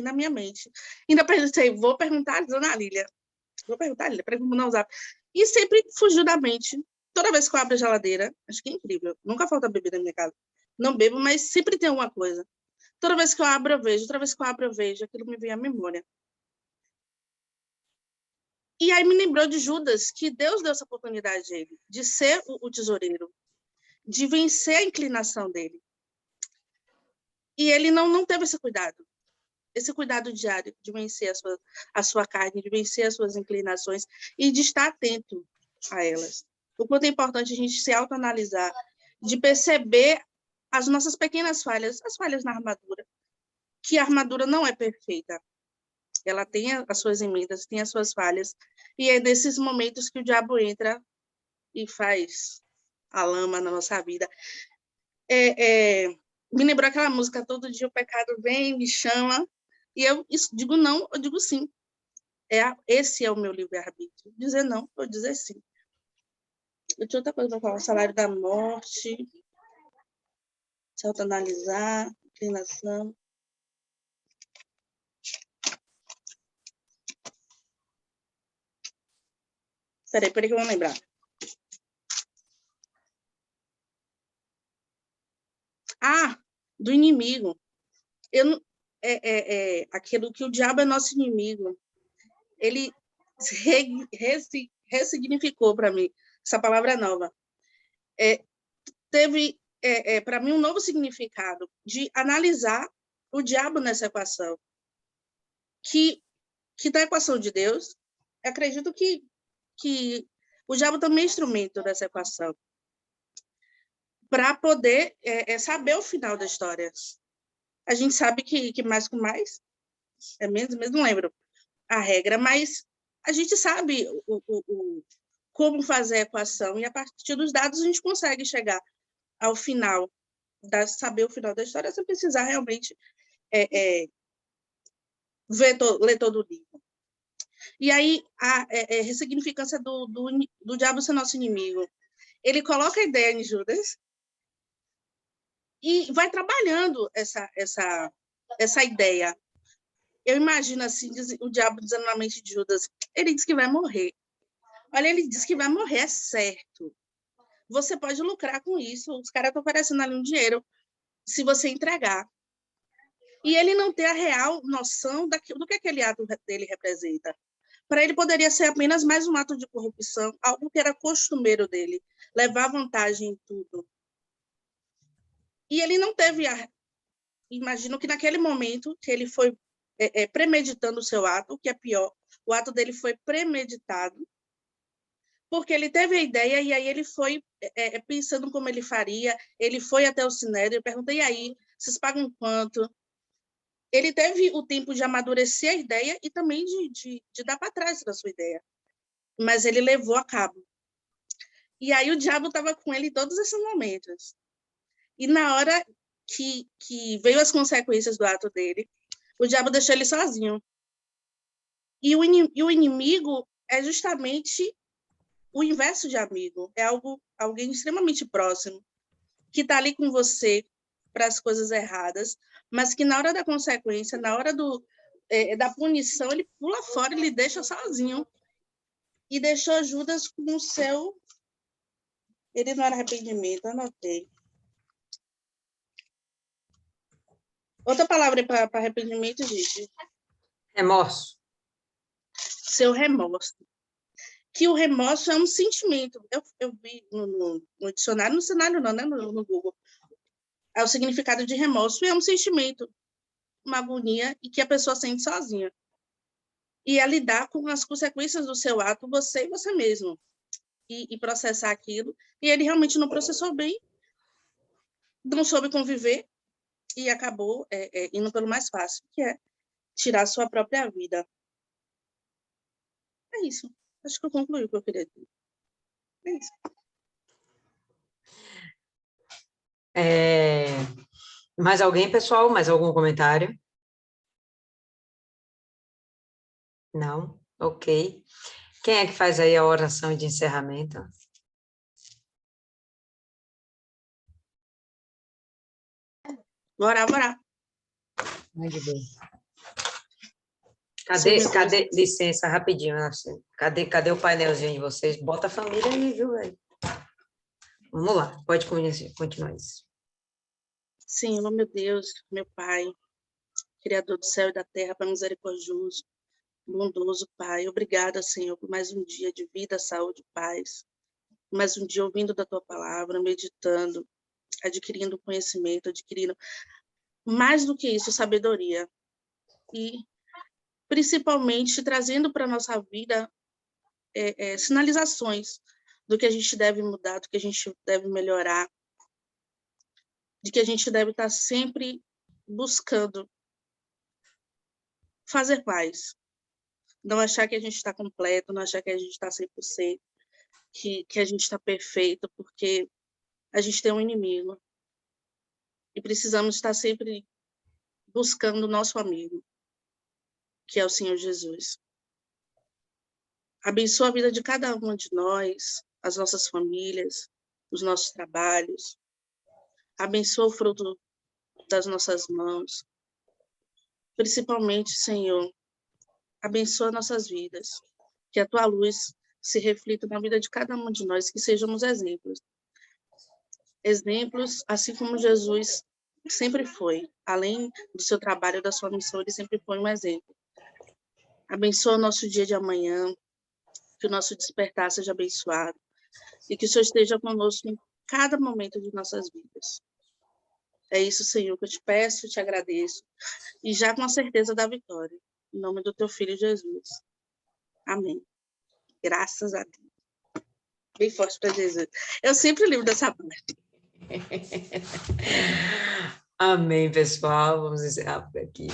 Na minha mente. Ainda pensei, vou perguntar a dona Lília. Pergunto no WhatsApp. E sempre fugiu da mente. Toda vez que eu abro a geladeira, acho que é incrível, nunca falta bebida na minha casa. Não bebo, mas sempre tem alguma coisa. Toda vez que eu abro, eu vejo. Toda vez que eu abro, eu vejo. Aquilo me vem à memória. E aí me lembrou de Judas, que Deus deu essa oportunidade a ele, de ser o tesoureiro, de vencer a inclinação dele. E ele não teve esse cuidado diário de vencer a sua carne, de vencer as suas inclinações e de estar atento a elas. O quanto é importante a gente se autoanalisar, de perceber as nossas pequenas falhas, as falhas na armadura, que a armadura não é perfeita. Ela tem as suas emendas, tem as suas falhas, e é nesses momentos que o diabo entra e faz a lama na nossa vida. Me lembrou aquela música, todo dia o pecado vem, me chama, e eu digo não, eu digo sim. Esse é o meu livre-arbítrio. Dizer não, ou dizer sim. Eu tinha outra coisa para falar, salário da morte, se autoanalisar, inclinação. Peraí que eu vou lembrar. Do inimigo. Aquilo que o diabo é nosso inimigo. Ele ressignificou para mim. Essa palavra é nova. Teve, para mim, um novo significado de analisar o diabo nessa equação. Que da equação de Deus, acredito que o diabo também é instrumento dessa equação. Para poder saber o final da história. A gente sabe que mais com mais é menos, não lembro a regra, mas a gente sabe como fazer a equação e a partir dos dados a gente consegue chegar ao final, saber o final da história sem precisar realmente ler todo o livro. E aí, a ressignificância do diabo ser nosso inimigo. Ele coloca a ideia em Judas e vai trabalhando essa ideia. Eu imagino assim, o diabo dizendo na mente de Judas, ele diz que vai morrer. Olha, ele diz que vai morrer, é certo. Você pode lucrar com isso, os caras estão oferecendo ali um dinheiro, se você entregar. E ele não tem a real noção do que aquele ato dele representa. Para ele poderia ser apenas mais um ato de corrupção, algo que era costumeiro dele, levar vantagem em tudo. E ele não teve imagino que naquele momento que ele foi premeditando o seu ato, o que é pior, o ato dele foi premeditado, porque ele teve a ideia e aí ele foi pensando como ele faria, ele foi até o Sinédrio, eu perguntei, e aí, vocês pagam quanto? Ele teve o tempo de amadurecer a ideia e também de dar para trás da sua ideia, mas ele levou a cabo. E aí o diabo estava com ele em todos esses momentos. E na hora que veio as consequências do ato dele, o diabo deixou ele sozinho. E o inimigo é justamente o inverso de amigo. É alguém extremamente próximo, que está ali com você para as coisas erradas, mas que na hora da consequência, na hora da punição, ele pula fora, ele deixa sozinho. E deixou Judas com o seu... Ele não era arrependimento, anotei. Outra palavra para arrependimento, gente. Remorso. Seu remorso. Que o remorso é um sentimento. Eu vi no dicionário, no cenário não, né? No Google. é o significado de remorso, e é um sentimento, uma agonia, e que a pessoa sente sozinha. E é lidar com as consequências do seu ato, você e você mesmo, e processar aquilo. E ele realmente não processou bem, não soube conviver, e acabou indo pelo mais fácil, que é tirar sua própria vida. É isso. Acho que eu concluí o que eu queria dizer. É isso. Mais alguém, pessoal? Mais algum comentário? Não? Ok. Quem é que faz aí a oração de encerramento? Bora, bora. Mande ver. Senhor Cadê, licença, rapidinho, cadê o painelzinho de vocês? Bota a família aí, viu, velho? Vamos lá, pode continuar isso. Senhor, meu Deus, meu Pai, Criador do céu e da terra, Pai misericordioso, bondoso, Pai. Obrigada, Senhor, por mais um dia de vida, saúde, paz. Mais um dia ouvindo da Tua palavra, meditando, adquirindo conhecimento, adquirindo, mais do que isso, sabedoria. E, principalmente, trazendo para a nossa vida sinalizações do que a gente deve mudar, do que a gente deve melhorar, de que a gente deve estar sempre buscando fazer mais. Não achar que a gente está completo, não achar que a gente está 100%, que a gente está perfeito, porque a gente tem um inimigo. E precisamos estar sempre buscando o nosso amigo, que é o Senhor Jesus. Abençoa a vida de cada uma de nós, as nossas famílias, os nossos trabalhos. Abençoa o fruto das nossas mãos. Principalmente, Senhor, abençoa nossas vidas. Que a Tua luz se reflita na vida de cada um de nós, que sejamos exemplos. Exemplos, assim como Jesus sempre foi. Além do seu trabalho, da sua missão, ele sempre foi um exemplo. Abençoa o nosso dia de amanhã, que o nosso despertar seja abençoado e que o Senhor esteja conosco em cada momento de nossas vidas. É isso, Senhor, que eu te peço, te agradeço, e já com a certeza da vitória. Em nome do Teu Filho Jesus. Amém. Graças a Deus. Bem forte para Jesus. Eu sempre lembro dessa parte. Amém, pessoal. Vamos encerrar por aqui.